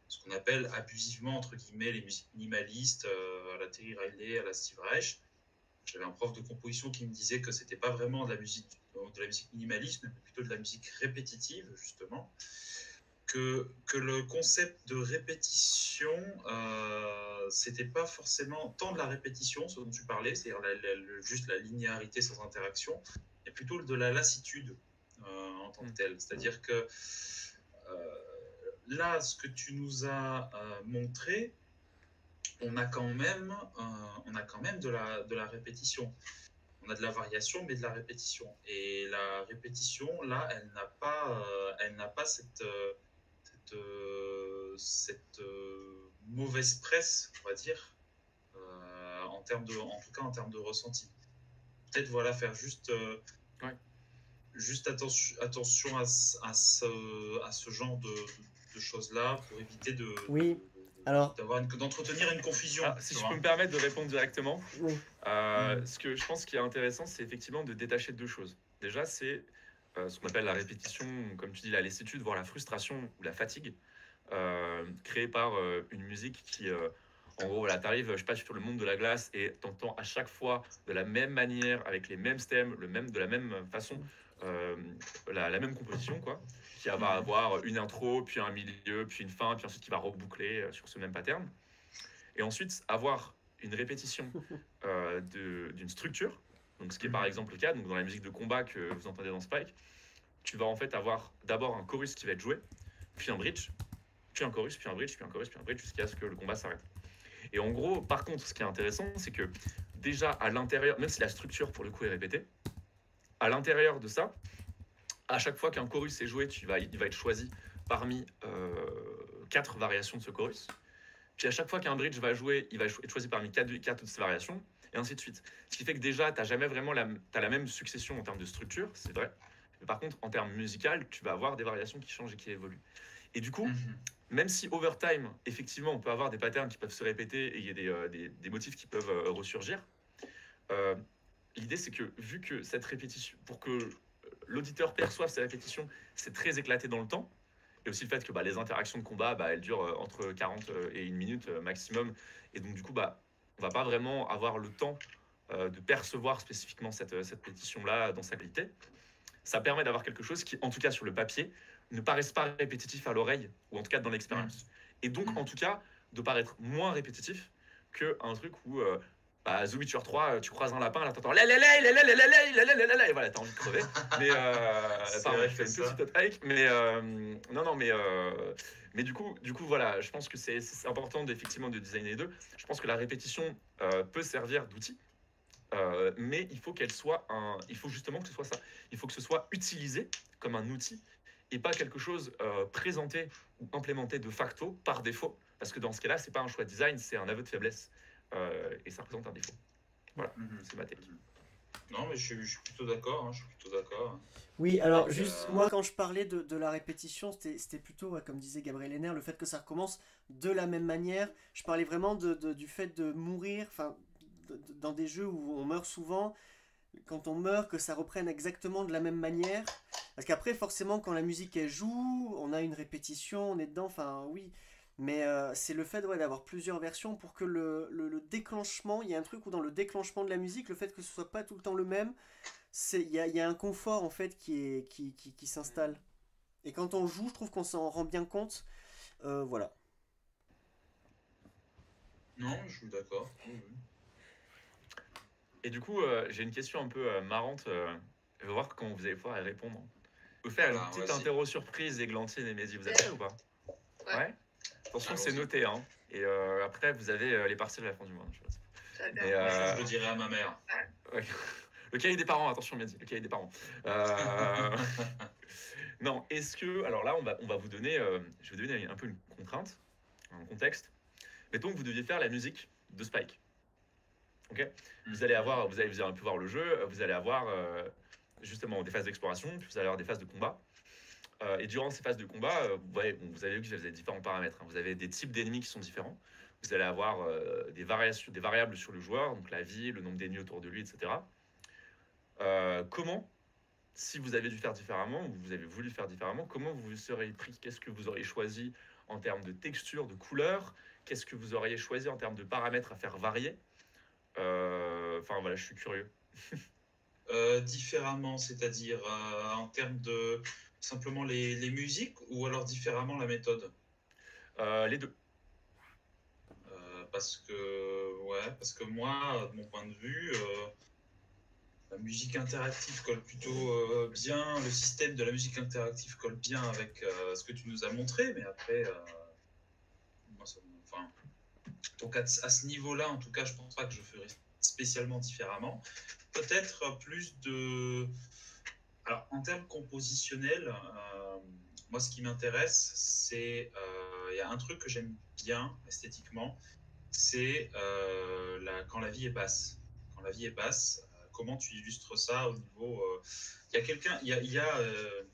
ce qu'on appelle abusivement, entre guillemets, les musiques minimalistes, à la Terry Riley, à la Steve Reich. J'avais un prof de composition qui me disait que c'était pas vraiment de la musique minimaliste, mais plutôt de la musique répétitive, justement. Que le concept de répétition, c'était pas forcément tant de la répétition, ce dont tu parlais, c'est-à-dire juste la linéarité sans interaction, mais plutôt de la lassitude en tant que telle. C'est-à-dire que là, ce que tu nous as montré, on a quand même de la répétition. On a de la variation, mais de la répétition. Et la répétition, là, elle n'a pas cette mauvaise presse, on va dire, en tout cas en termes de ressenti. Peut-être voilà, faire juste, juste attention à ce genre de choses-là pour éviter d'entretenir une confusion. Si je peux me permettre de répondre directement, Oui. ce que je pense qui est intéressant, c'est effectivement de détacher deux choses. Déjà, c'est ce qu'on appelle la répétition, comme tu dis, la lassitude, voire la frustration ou la fatigue, créée par une musique qui, en gros, voilà, t'arrives, je sais pas, sur le monde de la glace et t'entends à chaque fois de la même manière, avec les mêmes stems, de la même façon, la même composition, quoi, qui va avoir une intro, puis un milieu, puis une fin, puis ensuite qui va reboucler sur ce même pattern. Et ensuite, avoir une répétition d'une structure, donc ce qui est par exemple le cas, donc dans la musique de combat que vous entendez dans Spike, tu vas en fait avoir d'abord un chorus qui va être joué, puis un bridge, puis un chorus, puis un bridge, puis un chorus, puis un bridge, jusqu'à ce que le combat s'arrête. Et en gros, par contre, ce qui est intéressant, c'est que déjà à l'intérieur, même si la structure pour le coup est répétée, à l'intérieur de ça, à chaque fois qu'un chorus est joué, il va être choisi parmi 4 variations de ce chorus. Puis à chaque fois qu'un bridge va jouer, il va être choisi parmi 4 de ces variations, et ainsi de suite. Ce qui fait que déjà, tu n'as jamais vraiment la même succession en termes de structure, c'est vrai. Mais par contre, en termes musical, tu vas avoir des variations qui changent et qui évoluent. Et du coup, même si over time, effectivement, on peut avoir des patterns qui peuvent se répéter et il y a des motifs qui peuvent ressurgir, l'idée c'est que vu que cette répétition, pour que l'auditeur perçoive ces répétitions, c'est très éclaté dans le temps, et aussi le fait que les interactions de combat, elles durent entre 40 et 1 minute maximum, et donc du coup, on va pas vraiment avoir le temps de percevoir spécifiquement cette répétition-là dans sa qualité. Ça permet d'avoir quelque chose qui, en tout cas sur le papier, ne paraisse pas répétitif à l'oreille, ou en tout cas dans l'expérience. Et donc, en tout cas, de paraître moins répétitif qu'un truc où, The Witcher 3, tu croises un lapin, là t'entends et voilà, t'as envie de crever. Mais, je fais une petite hike, mais mais du coup, voilà, je pense que c'est important effectivement de designer les deux. Je pense que la répétition peut servir d'outil. Mais il faut il faut justement que ce soit ça. Il faut que ce soit utilisé comme un outil et pas quelque chose présenté ou implémenté de facto par défaut, parce que dans ce cas-là, c'est pas un choix de design, c'est un aveu de faiblesse et ça représente un défaut. Voilà, c'est ma technique. Non, mais je suis plutôt d'accord. Oui, alors juste, moi quand je parlais de la répétition, c'était plutôt, comme disait Gabriel Henner, le fait que ça recommence de la même manière. Je parlais vraiment du fait de mourir, enfin, dans des jeux où on meurt souvent, quand on meurt, que ça reprenne exactement de la même manière. Parce qu'après, forcément, quand la musique elle joue, on a une répétition, on est dedans, enfin oui. Mais c'est le fait d'avoir plusieurs versions pour que le déclenchement, il y a un truc où dans le déclenchement de la musique, le fait que ce soit pas tout le temps le même, il y a un confort en fait qui s'installe. Et quand on joue, je trouve qu'on s'en rend bien compte. Voilà. Non, je suis d'accord. Et du coup, j'ai une question un peu marrante. Je vais voir comment vous allez pouvoir y répondre. Je peux faire une petite interro surprise, Églantine et Mehdi, vous êtes prêts ou pas? Ouais. Attention, c'est noté, hein. Et après, vous avez les partiels à la fin du mois. Je le dirai à ma mère. Ouais. Le cahier des parents, attention, Mehdi, le cahier des parents. Non, est-ce que... Alors là, on va vous donner... je vais vous donner un peu une contrainte, un contexte. Mettons que vous deviez faire la musique de Spike. Ok, vous allez pu voir le jeu, vous allez avoir justement des phases d'exploration, puis vous allez avoir des phases de combat. Et durant ces phases de combat, vous avez vu que vous avez différents paramètres. Hein. Vous avez des types d'ennemis qui sont différents. Vous allez avoir des variables sur le joueur, donc la vie, le nombre d'ennemis autour de lui, etc. Comment si vous avez dû faire différemment, ou vous avez voulu faire différemment, comment vous vous serez pris? Qu'est-ce que vous auriez choisi en termes de texture, de couleur? Qu'est-ce que vous auriez choisi en termes de paramètres à faire varier? Enfin voilà, je suis curieux. Différemment, c'est-à-dire en termes de simplement les musiques ou alors différemment la méthode? Les deux. Parce que moi, de mon point de vue, la musique interactive colle plutôt bien, le système de la musique interactive colle bien avec ce que tu nous as montré, mais après, moi, enfin, donc à ce niveau-là, en tout cas, je pense pas que je ferais spécialement différemment. Peut-être plus de... Alors, en termes compositionnels, moi, ce qui m'intéresse, c'est... Il y a un truc que j'aime bien esthétiquement, c'est quand la vie est basse. Quand la vie est basse, comment tu illustres ça au niveau... Il y a quelqu'un... Il y a une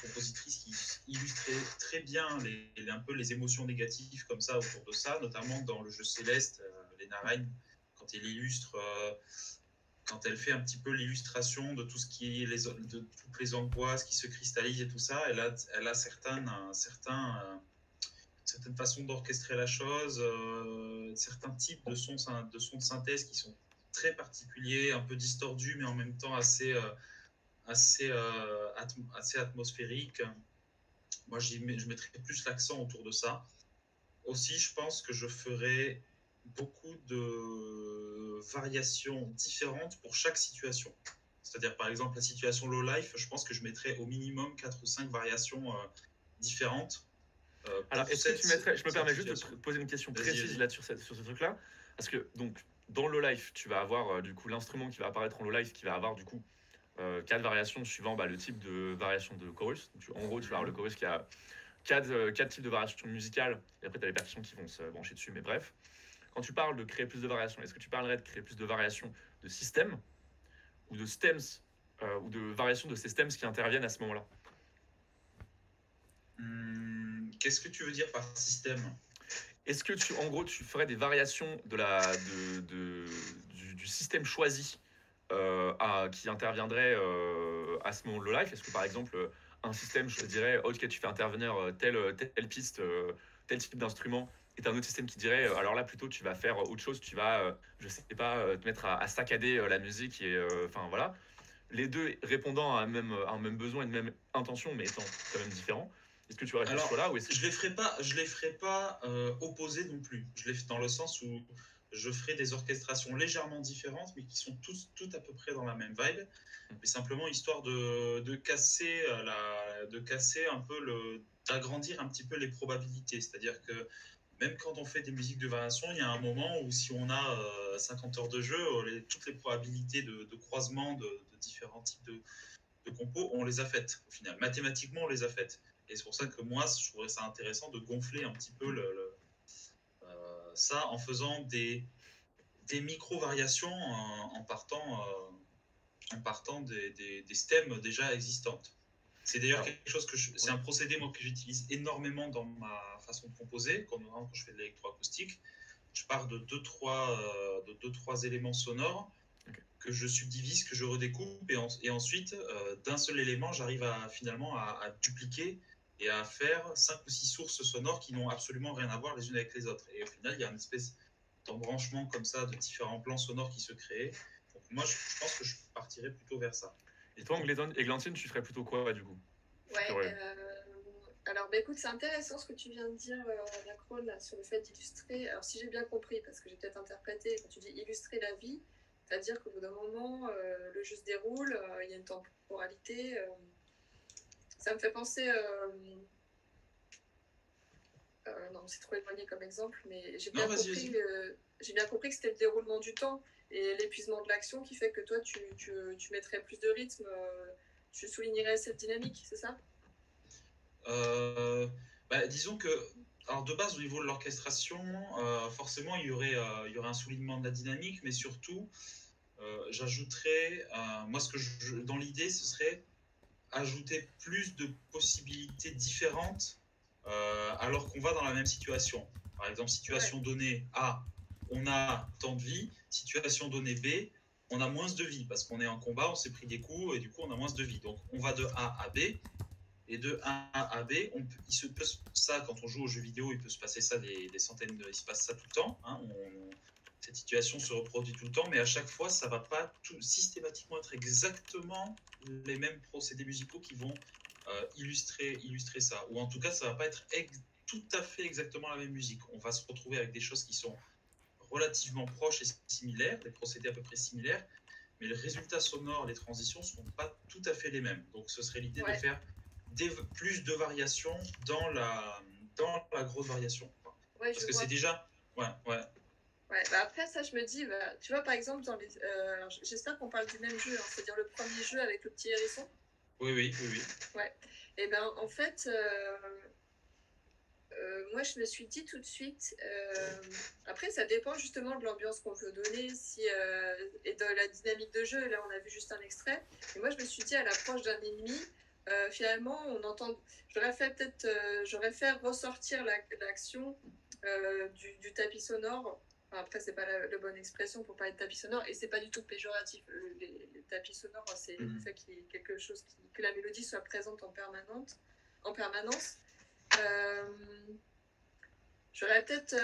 compositrice qui illustrait très bien un peu les émotions négatives comme ça autour de ça, notamment dans le jeu Céleste, Lena Raine, quand elle illustre... quand elle fait un petit peu l'illustration de tout ce qui est de toutes les angoisses qui se cristallisent et tout ça, elle a certaines façons d'orchestrer la chose, certains types de sons de synthèse qui sont très particuliers, un peu distordus, mais en même temps assez atmosphériques. Moi, je mettrais plus l'accent autour de ça. Aussi, je pense que je ferais beaucoup de variations différentes pour chaque situation. C'est-à-dire, par exemple, la situation low life, je pense que je mettrais au minimum 4 ou 5 variations différentes. Alors, est-ce que tu mettrais, je me permets juste de te poser une question précise là-dessus sur ce truc-là, parce que donc dans le low life, tu vas avoir du coup l'instrument qui va apparaître en low life, qui va avoir du coup 4 variations suivant le type de variation de chorus. Donc, en gros, tu vas avoir le chorus qui a 4 types de variations musicales, et après tu as les percussions qui vont se brancher dessus, mais bref. Quand tu parles de créer plus de variations, est-ce que tu parlerais de créer plus de variations de systèmes ou de stems ou de variations de ces stems qui interviennent à ce moment-là? Qu'est-ce que tu veux dire par système? Est-ce que en gros, tu ferais des variations du système choisi qui interviendrait à ce moment low life? Est-ce que par exemple, un système, je te dirais, ok, tu fais intervenir telle piste, tel type d'instrument, et un autre système qui dirait, alors là plutôt tu vas faire autre chose, tu vas, je sais pas, te mettre à saccader la musique, et enfin voilà. Les deux répondant à un même besoin, une même intention, mais étant quand même différents. Est-ce que tu aurais fait ce choix-là, ou est-ce que... Je les ferai pas opposés non plus. Je les fais dans le sens où je ferai des orchestrations légèrement différentes, mais qui sont toutes à peu près dans la même vibe. Mais simplement histoire de casser un peu d'agrandir un petit peu les probabilités. C'est-à-dire que même quand on fait des musiques de variation, il y a un moment où si on a 50 heures de jeu, toutes les probabilités de croisement de différents types de compos, on les a faites au final. Mathématiquement, on les a faites. Et c'est pour ça que moi, je trouverais ça intéressant de gonfler un petit peu ça en faisant des micro-variations en partant des stems déjà existantes. C'est d'ailleurs quelque chose c'est un procédé moi, que j'utilise énormément dans ma façon de composer, quand je fais de l'électroacoustique. Je pars de 2-3 éléments sonores que je subdivise, que je redécoupe, et ensuite, d'un seul élément, j'arrive finalement à dupliquer et à faire 5 ou 6 sources sonores qui n'ont absolument rien à voir les unes avec les autres. Et au final, il y a une espèce d'embranchement comme ça de différents plans sonores qui se créent. Donc moi, je pense que je partirais plutôt vers ça. Et toi, Églantine, tu ferais plutôt quoi, du coup? Ouais, alors écoute, c'est intéressant ce que tu viens de dire, Macron, là, sur le fait d'illustrer. Alors si j'ai bien compris, parce que j'ai peut-être interprété, quand tu dis illustrer la vie, c'est-à-dire qu'au bout d'un moment, le jeu se déroule, il y a une temporalité. Ça me fait penser... non, c'est trop éloigné comme exemple, mais j'ai bien compris que c'était le déroulement du temps et l'épuisement de l'action qui fait que toi, tu mettrais plus de rythme, tu soulignerais cette dynamique, c'est ça? Disons que, alors de base, au niveau de l'orchestration, forcément, il y aurait un soulignement de la dynamique, mais surtout, j'ajouterais, moi, dans l'idée, ce serait ajouter plus de possibilités différentes alors qu'on va dans la même situation. Par exemple, situation donnée A, on a tant de vie. Situation donnée B, on a moins de vie parce qu'on est en combat, on s'est pris des coups et du coup on a moins de vie. Donc on va de A à B et de A à B, il se peut ça quand on joue aux jeux vidéo, il peut se passer ça des centaines il se passe ça tout le temps. Hein, cette situation se reproduit tout le temps, mais à chaque fois ça va pas systématiquement être exactement les mêmes procédés musicaux qui vont illustrer ça. Ou en tout cas ça va pas être tout à fait exactement la même musique. On va se retrouver avec des choses qui sont relativement proches et similaires, des procédés à peu près similaires, mais le résultat sonore, les transitions ne seront pas tout à fait les mêmes. Donc ce serait l'idée de faire plus de variations dans la grosse variation. Ouais, parce que c'est déjà... Ouais. Bah après ça je me dis, tu vois par exemple dans les... j'espère qu'on parle du même jeu, hein, c'est-à-dire le premier jeu avec le petit hérisson. Oui. Ouais. Et ben en fait... moi, je me suis dit tout de suite, après, ça dépend justement de l'ambiance qu'on veut donner et de la dynamique de jeu. Là, on a vu juste un extrait. Et moi, je me suis dit, à l'approche d'un ennemi, finalement, j'aurais fait ressortir l'action du tapis sonore. Enfin, après, c'est pas la bonne expression pour parler de tapis sonore, et c'est pas du tout péjoratif. Les tapis sonores, c'est le fait qu'il y ait quelque chose, que la mélodie soit présente en permanence. J'aurais peut-être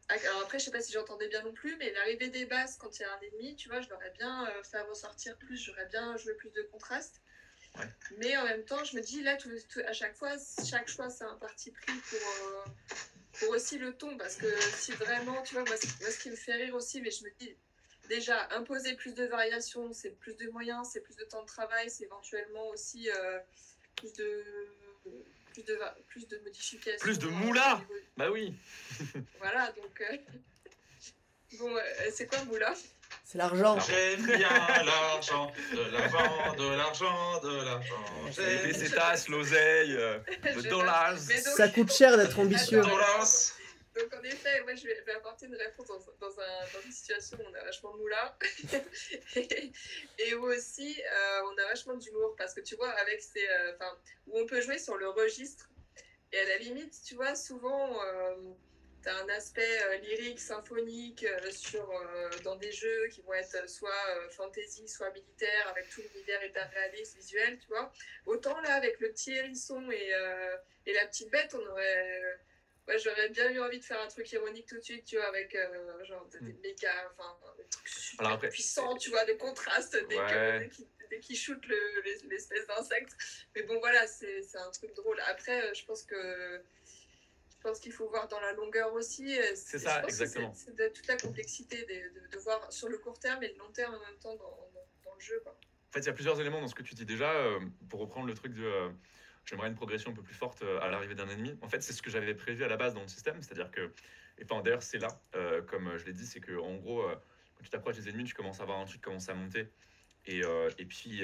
alors après je sais pas si j'entendais bien non plus, mais l'arrivée des basses quand il y a un ennemi, tu vois, je l'aurais bien fait ressortir plus, j'aurais bien joué plus de contraste. Mais en même temps je me dis là à chaque choix c'est un parti pris pour aussi le ton, parce que si vraiment, tu vois, moi ce qui me fait rire aussi, mais je me dis déjà imposer plus de variations, c'est plus de moyens, c'est plus de temps de travail, c'est éventuellement aussi plus de modifications. Plus de moula. Bah oui. Voilà, donc... Bon, c'est quoi moula? C'est l'argent. J'aime bien l'argent, de l'argent. Les pesetas, l'oseille, le dollars. Ça coûte cher d'être ambitieux. Donc en effet, moi je vais apporter une réponse dans une situation où on a vachement de moula et où aussi on a vachement d'humour, parce que tu vois, avec où on peut jouer sur le registre, et à la limite, tu vois, souvent tu as un aspect lyrique, symphonique dans des jeux qui vont être soit fantasy, soit militaire, avec tout l'univers hyper réaliste, visuel, tu vois. Autant là, avec le petit hérisson et la petite bête, ouais, j'aurais bien eu envie de faire un truc ironique tout de suite, tu vois, avec des méga, des trucs super puissants, tu vois, de contraste dès qu'il shoot l'espèce d'insecte. Mais bon, voilà, c'est un truc drôle. Après, je pense qu'il faut voir dans la longueur aussi. C'est ça, exactement. C'est toute la complexité de voir sur le court terme et le long terme en même temps dans le jeu, quoi. En fait, il y a plusieurs éléments dans ce que tu dis déjà. Pour reprendre le truc de... j'aimerais une progression un peu plus forte à l'arrivée d'un ennemi. En fait, c'est ce que j'avais prévu à la base dans le système, c'est-à-dire que, et enfin, d'ailleurs, c'est là, comme je l'ai dit, c'est que en gros, quand tu t'approches des ennemis, tu commences à avoir un truc qui commence à monter, et puis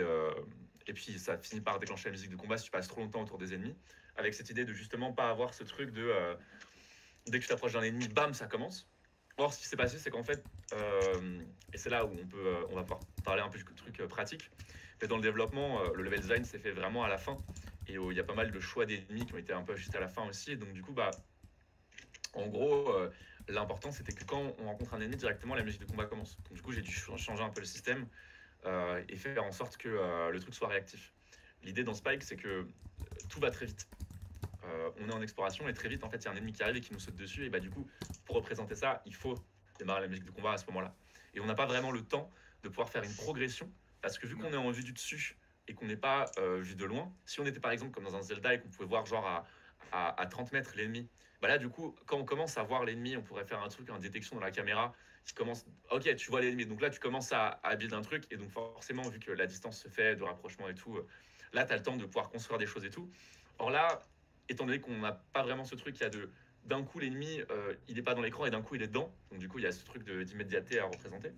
ça finit par déclencher la musique de combat si tu passes trop longtemps autour des ennemis, avec cette idée de justement pas avoir ce truc de dès que tu t'approches d'un ennemi, bam, ça commence. Or, ce qui s'est passé, c'est qu'en fait, et c'est là où on va pouvoir parler un peu du truc pratique. Mais dans le développement, le level design s'est fait vraiment à la fin. Et il y a pas mal de choix d'ennemis qui ont été un peu ajustés à la fin aussi. Et donc, du coup, en gros, l'important, c'était que quand on rencontre un ennemi, directement, la musique de combat commence. Donc, du coup, j'ai dû changer un peu le système et faire en sorte que le truc soit réactif. L'idée dans Spike, c'est que tout va très vite. On est en exploration et très vite, en fait, il y a un ennemi qui arrive et qui nous saute dessus. Et du coup, pour représenter ça, il faut démarrer la musique de combat à ce moment-là. Et on n'a pas vraiment le temps de pouvoir faire une progression, parce que vu qu'on est en vue du dessus et qu'on n'est pas vu de loin, si on était par exemple comme dans un Zelda et qu'on pouvait voir genre à 30 mètres l'ennemi, là du coup, quand on commence à voir l'ennemi, on pourrait faire un truc, une détection dans la caméra qui commence, ok, tu vois l'ennemi, donc là tu commences à build un truc, et donc forcément, vu que la distance se fait, de rapprochement et tout, là tu as le temps de pouvoir construire des choses et tout. Or là, étant donné qu'on n'a pas vraiment ce truc, il y a d'un coup l'ennemi, il n'est pas dans l'écran et d'un coup il est dedans, donc du coup il y a ce truc d'immédiateté à représenter.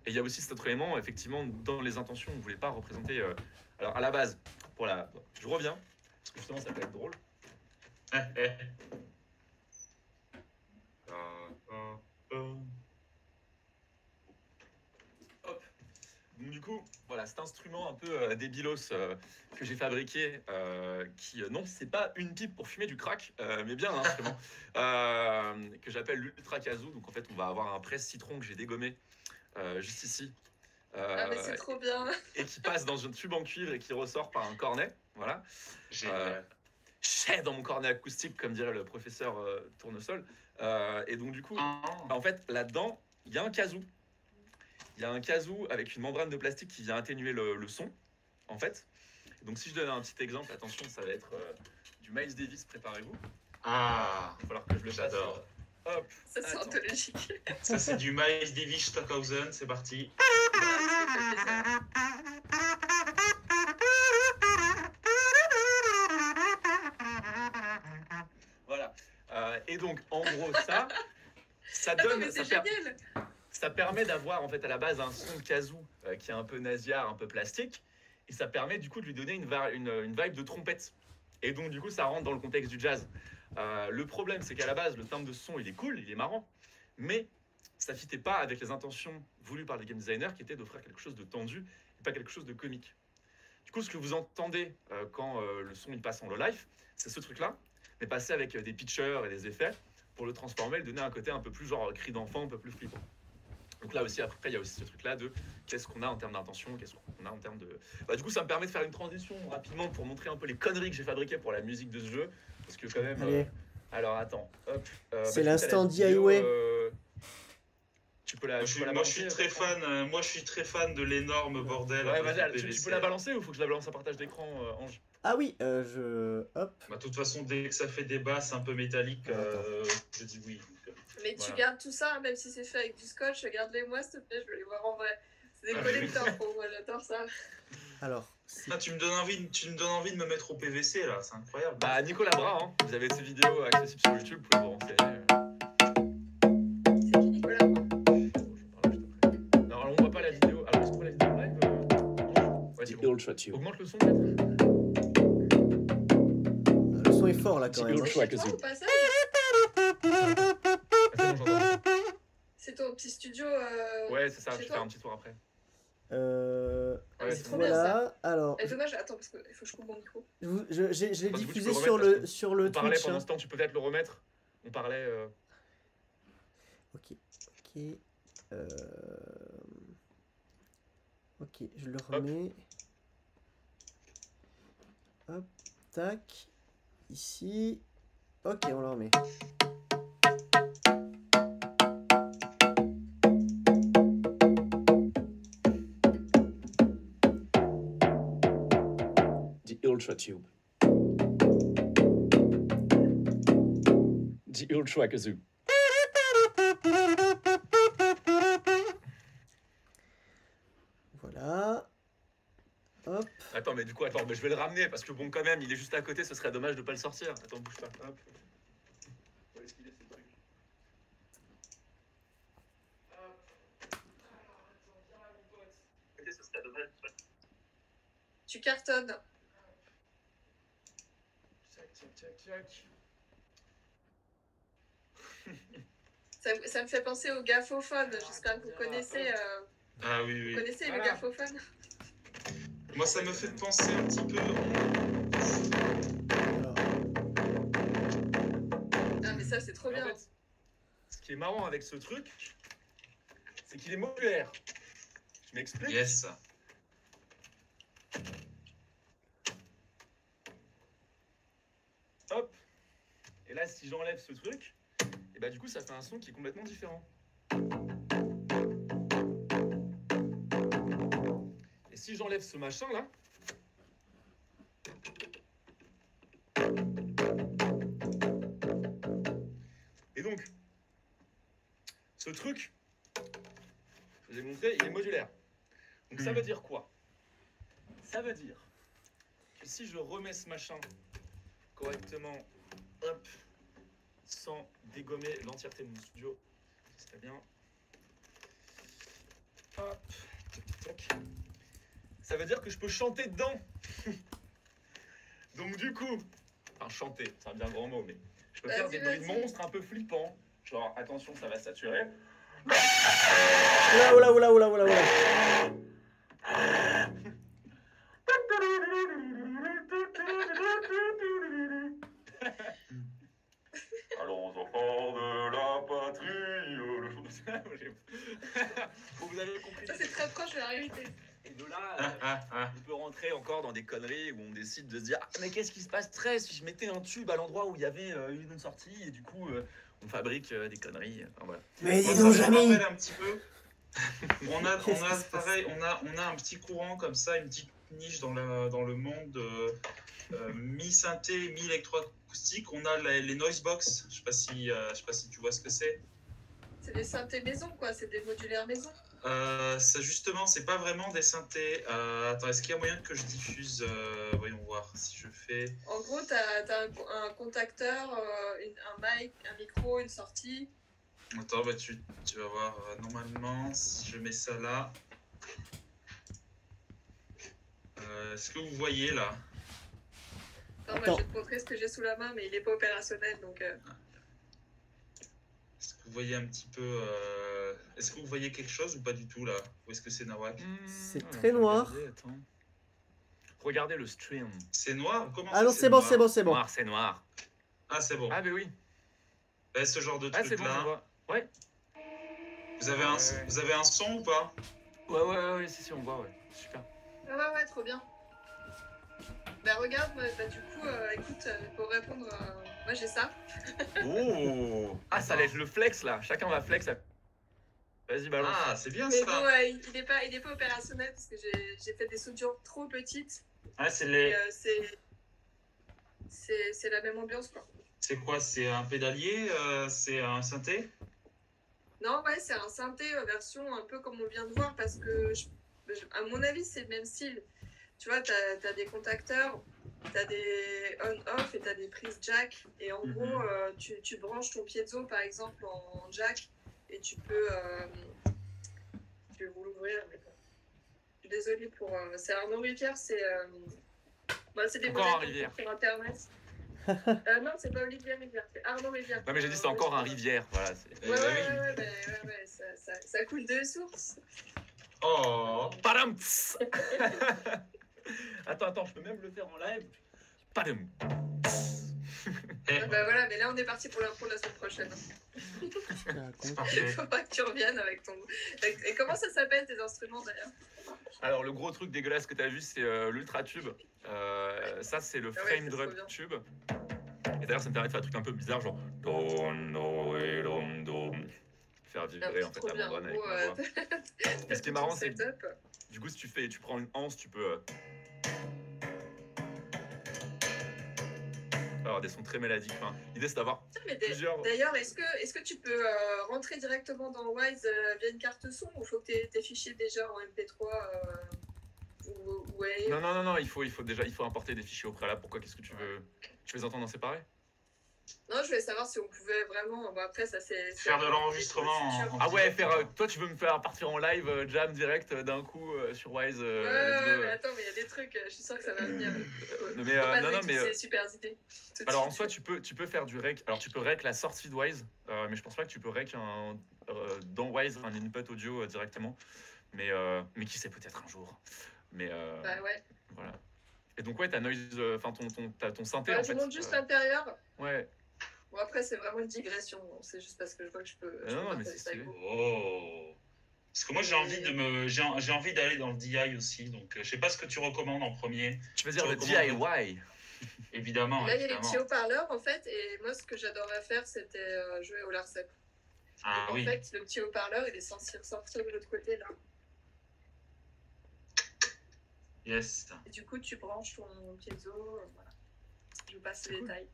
Et il y a aussi cet autre élément, effectivement, dans les intentions, on ne voulait pas représenter... alors, à la base, je reviens, parce que justement, ça peut être drôle. Hop. Donc, du coup, voilà, cet instrument un peu débilos que j'ai fabriqué, qui, non, c'est pas une pipe pour fumer du crack, mais bien un instrument, que j'appelle l'Ultra Kazoo. Donc, en fait, on va avoir un presse citron que j'ai dégommé juste ici, Ah, mais c'est trop bien. et qui passe dans un tube en cuivre et qui ressort par un cornet. Voilà. Génial. J'ai dans mon cornet acoustique, comme dirait le professeur Tournesol. Et donc, du coup, Ah. en fait, là-dedans, il y a un kazoo. Il y a un kazoo avec une membrane de plastique qui vient atténuer le son, en fait. Donc, si je donne un petit exemple, attention, ça va être du Miles Davis, préparez-vous. Ah, Il va falloir que je le fasse. j'adore. Hop. Ça, c'est Attends. anthologique. Ça, c'est du Miles Davis Stockhausen, c'est parti. Voilà. Et donc, en gros, ça Attends, donne, mais c'est ça, génial. ça permet d'avoir en fait à la base un son de kazoo qui est un peu nasillard, un peu plastique, et ça permet du coup de lui donner une vibe de trompette. Et donc du coup ça rentre dans le contexte du jazz. Le problème c'est qu'à la base le timbre de son il est cool, il est marrant, mais ça fitait pas avec les intentions voulues par les game designers qui étaient d'offrir quelque chose de tendu et pas quelque chose de comique. Du coup ce que vous entendez quand le son il passe en low life, c'est ce truc là, mais passé avec des pitchers et des effets pour le transformer, le donner un côté un peu plus genre cri d'enfant, un peu plus flippant. Donc là aussi, après, il y a aussi ce truc-là de qu'est-ce qu'on a en termes d'intention, qu'est-ce qu'on a en termes de... du coup, ça me permet de faire une transition rapidement pour montrer un peu les conneries que j'ai fabriquées pour la musique de ce jeu. Parce que quand même... Allez. Alors, attends. Hop. C'est du coup, l'instant t'as la vidéo, DIY. tu peux la... Moi, tu je peux la moi, je suis balancer, très fan. Moi, je suis très fan de l'énorme bordel. Ouais, avec vas-y, le tu PVC. peux la balancer ou faut que je la balance à partage d'écran, Ange? Ah oui, je... Hop. Bah, de toute façon, dès que ça fait des basses un peu métalliques, je dis oui. Mais Voilà. tu gardes tout ça, même si c'est fait avec du scotch, garde-les-moi s'il te plaît, je veux les voir en vrai. C'est des collecteurs pour moi, j'adore ça. Alors, c'est- Ah, tu me donnes envie de me mettre au PVC là, c'est incroyable. Bah, Nicolas Bras, hein. Vous avez ces vidéos accessibles sur YouTube, vous pouvez vous renseigner. C'est qui Nicolas? Non, alors on voit pas la vidéo. Alors, est-ce qu'on voit la vidéo live Ange Ouais, c'est bon. Ultra Tube. Augmente le son peut-être. le son est fort là quand même. hein. Ultra Toi, Kazoo. au passage, Ah, c'est bon, j'entends. c'est ton petit studio. Ouais, c'est ça, je chez vais toi faire un petit tour après. Ah, mais Ouais, c'est trop bien ça. Voilà, alors, Et dommage, attends, parce qu'il faut que je coupe mon micro. je l'ai Bah, du coup, tu diffusé peux sur remettre parce le, que sur le On parlait Twitch. pendant hein. ce temps, tu peux peut-être le remettre. On parlait. Ok, ok. Ok, je le remets. Hop, tac. Ici. Ok, on le remet. The Ultra Tube. The Ultra Kazoo. Voilà. Hop. Attends, mais du coup, attends, mais je vais le ramener parce que bon, quand même, il est juste à côté, ce serait dommage de pas le sortir. Attends, bouge pas. Hop. Où est-ce qu'il est, ce truc? Hop. Alors, attends, viens là, mon pote. Ok, ce serait dommage. Tu cartonnes. Tchac, tchac, tchac, tchac. Ça me fait penser au gaffophone. J'espère que vous connaissez. Ah oui, Vous oui. connaissez le Voilà. gaffophone? Moi, ça me fait penser un petit peu. Alors, Ah, mais ça, c'est trop Mais en bien. fait, ce qui est marrant avec ce truc, c'est qu'il est modulaire. Je m'explique. Yes. Hop. Et là, si j'enlève ce truc, et bah du coup, ça fait un son qui est complètement différent. Et si j'enlève ce machin là, et donc, ce truc, je vous ai montré, il est modulaire. Donc ça veut dire quoi? Ça veut dire que si je remets ce machin correctement, hop, sans dégommer l'entièreté de mon studio, ce serait bien. Hop, tac, tac. Ça veut dire que je peux chanter dedans. Donc du coup, enfin chanter, c'est un bien grand mot, mais je peux faire Vas-y, des bruits de vas-y. monstres un peu flippants. Genre, attention, ça va saturer. oula, oula, oula, oula, oula. Allons enfants de la patrie. Le jour de ça, j'ai Bon, vous avez compris. Ça, c'est très proche de la réalité. Et de là, on peut rentrer encore dans des conneries où on décide de se dire ah, mais qu'est-ce qui se passerait si je mettais un tube à l'endroit où il y avait une sortie et du coup on fabrique des conneries. Enfin, voilà. Mais Bon, dis ça donc, me Jamy. rappelle un petit peu. On a Qu'est-ce qui se passe? pareil, on a un petit courant comme ça, une petite niche dans le monde mi-synthé, mi-électroacoustique. On a les noise box. Je sais pas si tu vois ce que c'est. C'est des synthés maison, quoi. C'est des modulaires maison. Ça justement, c'est pas vraiment des synthés. Attends, est-ce qu'il y a moyen que je diffuse voyons voir si je fais. En gros, t'as un contacteur, un mic, un micro, une sortie. Attends, bah, tu vas voir. Normalement, si je mets ça là. Est-ce que vous voyez là? Attends, moi, Attends. je vais te montrer ce que j'ai sous la main, mais il n'est pas opérationnel, donc... Est-ce que vous voyez un petit peu. Est-ce que vous voyez quelque chose ou pas du tout là? Ou est-ce que c'est Nawak? C'est Alors, très je vais noir. regarder, attends. Regardez le stream. C'est noir? Comment Ah ça, non, c'est bon, noir c'est bon, c'est bon. Noir, c'est noir. Ah, c'est bon. Ah, mais oui. Ouais, ce genre de Ah, c'est truc bon, je là. vois. Ouais. Vous avez un son ou pas? Ouais, si, on voit, ouais. Super. Ah ouais, trop bien. Bah regarde, du coup, écoute, pour répondre, moi j'ai ça. Oh. Ah, ça laisse le flex là. Chacun va flex. Vas-y, balance. Ah, c'est bien Mais ça. bon, il est pas opérationnel parce que j'ai fait des soudures trop petites. Ah, c'est Et c'est la même ambiance, quoi. C'est quoi? C'est un pédalier? C'est un synthé? Non, ouais, c'est un synthé version un peu comme on vient de voir parce que, à mon avis, c'est le même style. Tu vois, t'as des contacteurs, t'as des on-off et t'as des prises jack. Et en gros, tu branches ton piezo, par exemple, en jack et tu peux... je vais vous l'ouvrir, mais bon. Je suis désolée pour... c'est Arnaud Rivière, c'est des Encore un modèles Rivière. sur Internet. Non, c'est pas Olivier Rivière, c'est Arnaud Rivière. Non, mais j'ai dit c'est encore un rivière. Voilà. Ouais, ça coule de source. Oh. Padam. Tss. Attends, je peux même le faire en live. Padam. Bah voilà, mais là on est parti pour l'impro de la semaine prochaine. C'est parfait. Faut pas que tu reviennes avec ton... Et comment ça s'appelle tes instruments d'ailleurs? Alors, le gros truc dégueulasse que tu as vu, c'est l'Ultra Tube. Ça, c'est le Ah ouais, Frame c'est Drum trop bien. Tube. Et d'ailleurs, ça me permet de faire un truc un peu bizarre, genre. Faire vibrer en fait Trop la bien, en membrane avec gros, ma voix. t'as ce qui est tout marrant, ton c'est- setup. Du coup, si tu prends une anse, tu peux avoir des sons très mélodiques. Enfin, l'idée, c'est d'avoir Tiens, mais plusieurs. d'ailleurs, est-ce que tu peux rentrer directement dans Wise via une carte son ou faut que tes fichiers déjà en MP3 ou ailleurs? Non, il faut importer des fichiers au préalable. Pourquoi? Qu'est-ce que tu veux? Tu veux les entendre en séparé? Non, je voulais savoir si on pouvait vraiment... Bon, après, ça c'est... Faire de l'enregistrement en- Ah ouais, toi, tu veux me faire partir en live, jam direct d'un coup sur Wise. Ouais, mais attends, mais il y a des trucs, je suis sûre que ça va venir. Mais, Faut pas non, donner mais, toutes ces super idées. tout de Alors en suite. soi, tu peux faire du rec. Alors tu peux rec la sortie de Wise, mais je pense pas que tu peux rec dans Wise un input audio directement. Mais qui sait, peut-être un jour. Mais Bah ouais. voilà. Et donc ouais, t'as noise, enfin t'as ton synthé Ouais, en je fait. montre juste l'intérieur. Ouais. Bon, après, c'est vraiment une digression. C'est juste parce que je vois que je peux. je Non, peux non, mais partager c'est ça avec stylé. vous. Oh. Parce que moi j'ai envie d'aller dans le DI aussi, donc je sais pas ce que tu recommandes en premier. Tu veux dire Tu le recommandes DIY. Évidemment. Là, il y a les évidemment. petits haut-parleurs, en fait. Et moi, ce que j'adorais faire, c'était jouer au LARCEP. Ah En oui. fait, le petit haut-parleur, il est censé ressortir de l'autre côté, là. Yes. Et du coup, tu branches ton piezo. Voilà. Je vous passe C'est les cool. détails.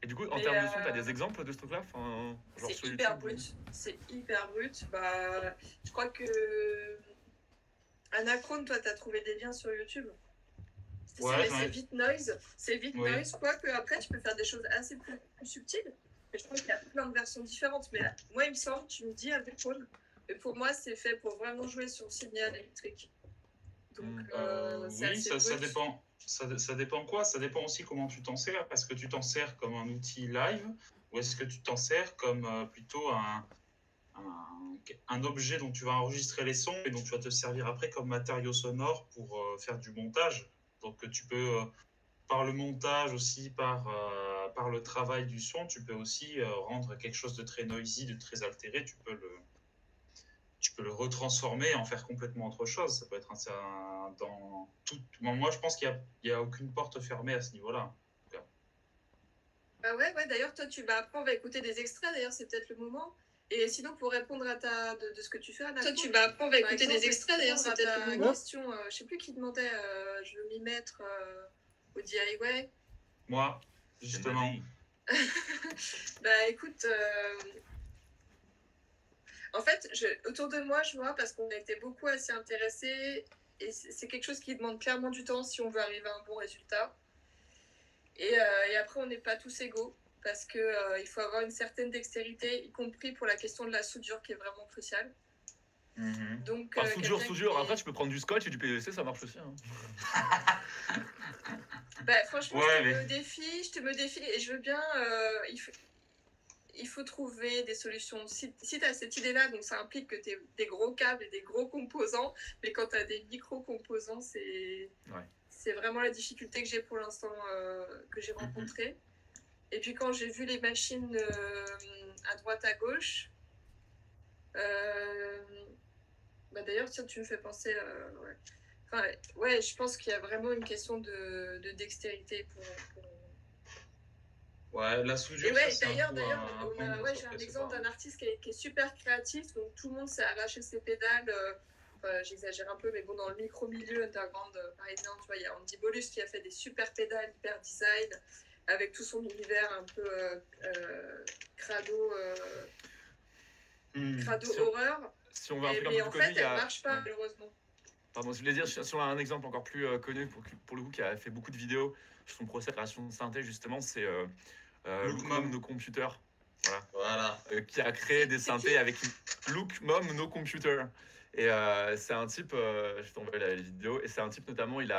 Et du coup, en Mais, termes de son, t'as des exemples de ce truc-là, enfin, genre C'est sur hyper YouTube, brut. C'est hyper brut. Bah, je crois que. Anachrone, toi, t'as trouvé des liens sur YouTube. Ouais, C'est vite noise. C'est vite Oui. noise. Quoique après, tu peux faire des choses assez plus subtiles. Et je crois qu'il y a plein de versions différentes. Mais moi, il me semble, tu me dis Anachrone. Mais pour moi, c'est fait pour vraiment jouer sur le signal électrique. Donc, c'est Oui, assez ça brut. dépend. Ça dépend quoi? Ça dépend aussi comment tu t'en sers. Est-ce que tu t'en sers comme un outil live ou est-ce que tu t'en sers comme plutôt un objet dont tu vas enregistrer les sons et dont tu vas te servir après comme matériau sonore pour faire du montage. Donc tu peux, par le montage aussi, par le travail du son, tu peux aussi rendre quelque chose de très noisy, de très altéré. tu peux le retransformer et en faire complètement autre chose. Ça peut être dans tout. Moi, je pense qu'il y a aucune porte fermée à ce niveau-là. Bah ouais, d'ailleurs, toi, après, on va écouter des extraits, d'ailleurs, c'est peut-être le moment. Et sinon, pour répondre à de ce que tu fais, Anna, toi, après, on va écouter des extraits, d'ailleurs, c'est peut-être le moment. Question, je sais plus qui demandait, je veux m'y mettre au DIY. Moi, justement. Bah écoute, en fait, autour de moi, je vois, parce qu'on a été beaucoup assez intéressés, et c'est quelque chose qui demande clairement du temps si on veut arriver à un bon résultat. Et après, on n'est pas tous égaux, parce que il faut avoir une certaine dextérité, y compris pour la question de la soudure, qui est vraiment cruciale. Donc, soudure. Après, tu peux prendre du scotch et du PVC, ça marche aussi. Hein. Bah, franchement, je te me défie, et je veux bien. Il faut trouver des solutions. Si tu as cette idée-là, donc ça implique que tu aies des gros câbles et des gros composants, mais quand tu as des micro-composants, c'est vraiment la difficulté que j'ai pour l'instant, que j'ai rencontrée. Et puis quand j'ai vu les machines à droite, à gauche, bah d'ailleurs, tiens, tu me fais penser... Enfin, ouais, je pense qu'il y a vraiment une question de dextérité pour... Ouais, la soudure. Et ouais, d'ailleurs, j'ai un exemple d'un artiste qui est super créatif, donc tout le monde s'est arraché ses pédales. J'exagère un peu, mais bon, dans le micro-milieu underground parisien, tu vois, il y a Andy Bolus qui a fait des super pédales hyper design, avec tout son univers un peu crado horreur. Si on veut un truc mais un en peu fait, connu, elle marche pas, malheureusement. Pardon, je voulais dire, si on a un exemple encore plus connu, pour le coup, qui a fait beaucoup de vidéos sur son procès de création de synthé, justement, c'est Look Mom No Computer. Voilà. Qui a créé des synthés avec Look Mom No Computer. Et c'est un type, je t'envoie la vidéo, et c'est un type notamment, il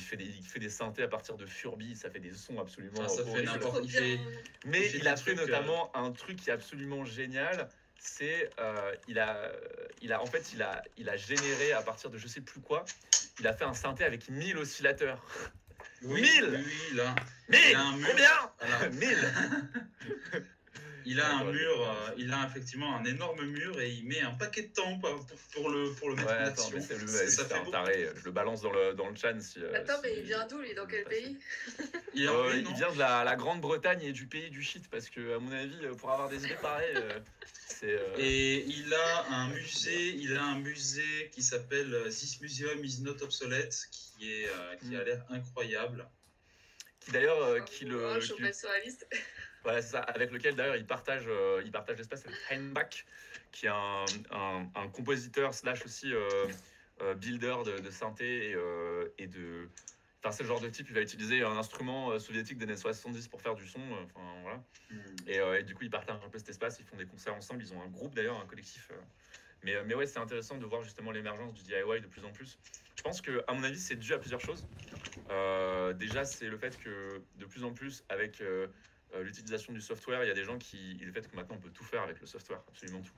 fait des synthés à partir de Furby, ça fait des sons absolument horribles. Mais il a fait notamment un truc qui est absolument génial, c'est il a généré à partir de je sais plus quoi, il a fait un synthé avec 1000 oscillateurs. 1000 là. 1000 combien voilà. 1000 Il a un mur, il a effectivement un énorme mur et il met un paquet de temps pour le mettre en action. C'est un taré, je le balance dans le chat. Mais il vient d'où, lui? Dans quel pays? Il vient de la Grande-Bretagne et du pays du shit, parce que, à mon avis, pour avoir des idées pareilles, c'est... Et il a un musée qui s'appelle This Museum is Not Obsolete, qui a l'air incroyable. Qui d'ailleurs... je vais sur la liste. Voilà, c'est ça, avec lequel d'ailleurs il partage l'espace avec Heimbach, qui est un compositeur / aussi builder de synthé et de... Enfin, c'est le genre de type, il va utiliser un instrument soviétique des années 70 pour faire du son, voilà. Et du coup, ils partagent un peu cet espace, ils font des concerts ensemble, ils ont un groupe d'ailleurs, un collectif. Mais ouais, c'est intéressant de voir justement l'émergence du DIY de plus en plus. Je pense que, à mon avis, c'est dû à plusieurs choses. Déjà, c'est le fait que de plus en plus, avec l'utilisation du software, il y a des gens le fait que maintenant on peut tout faire avec le software, absolument tout.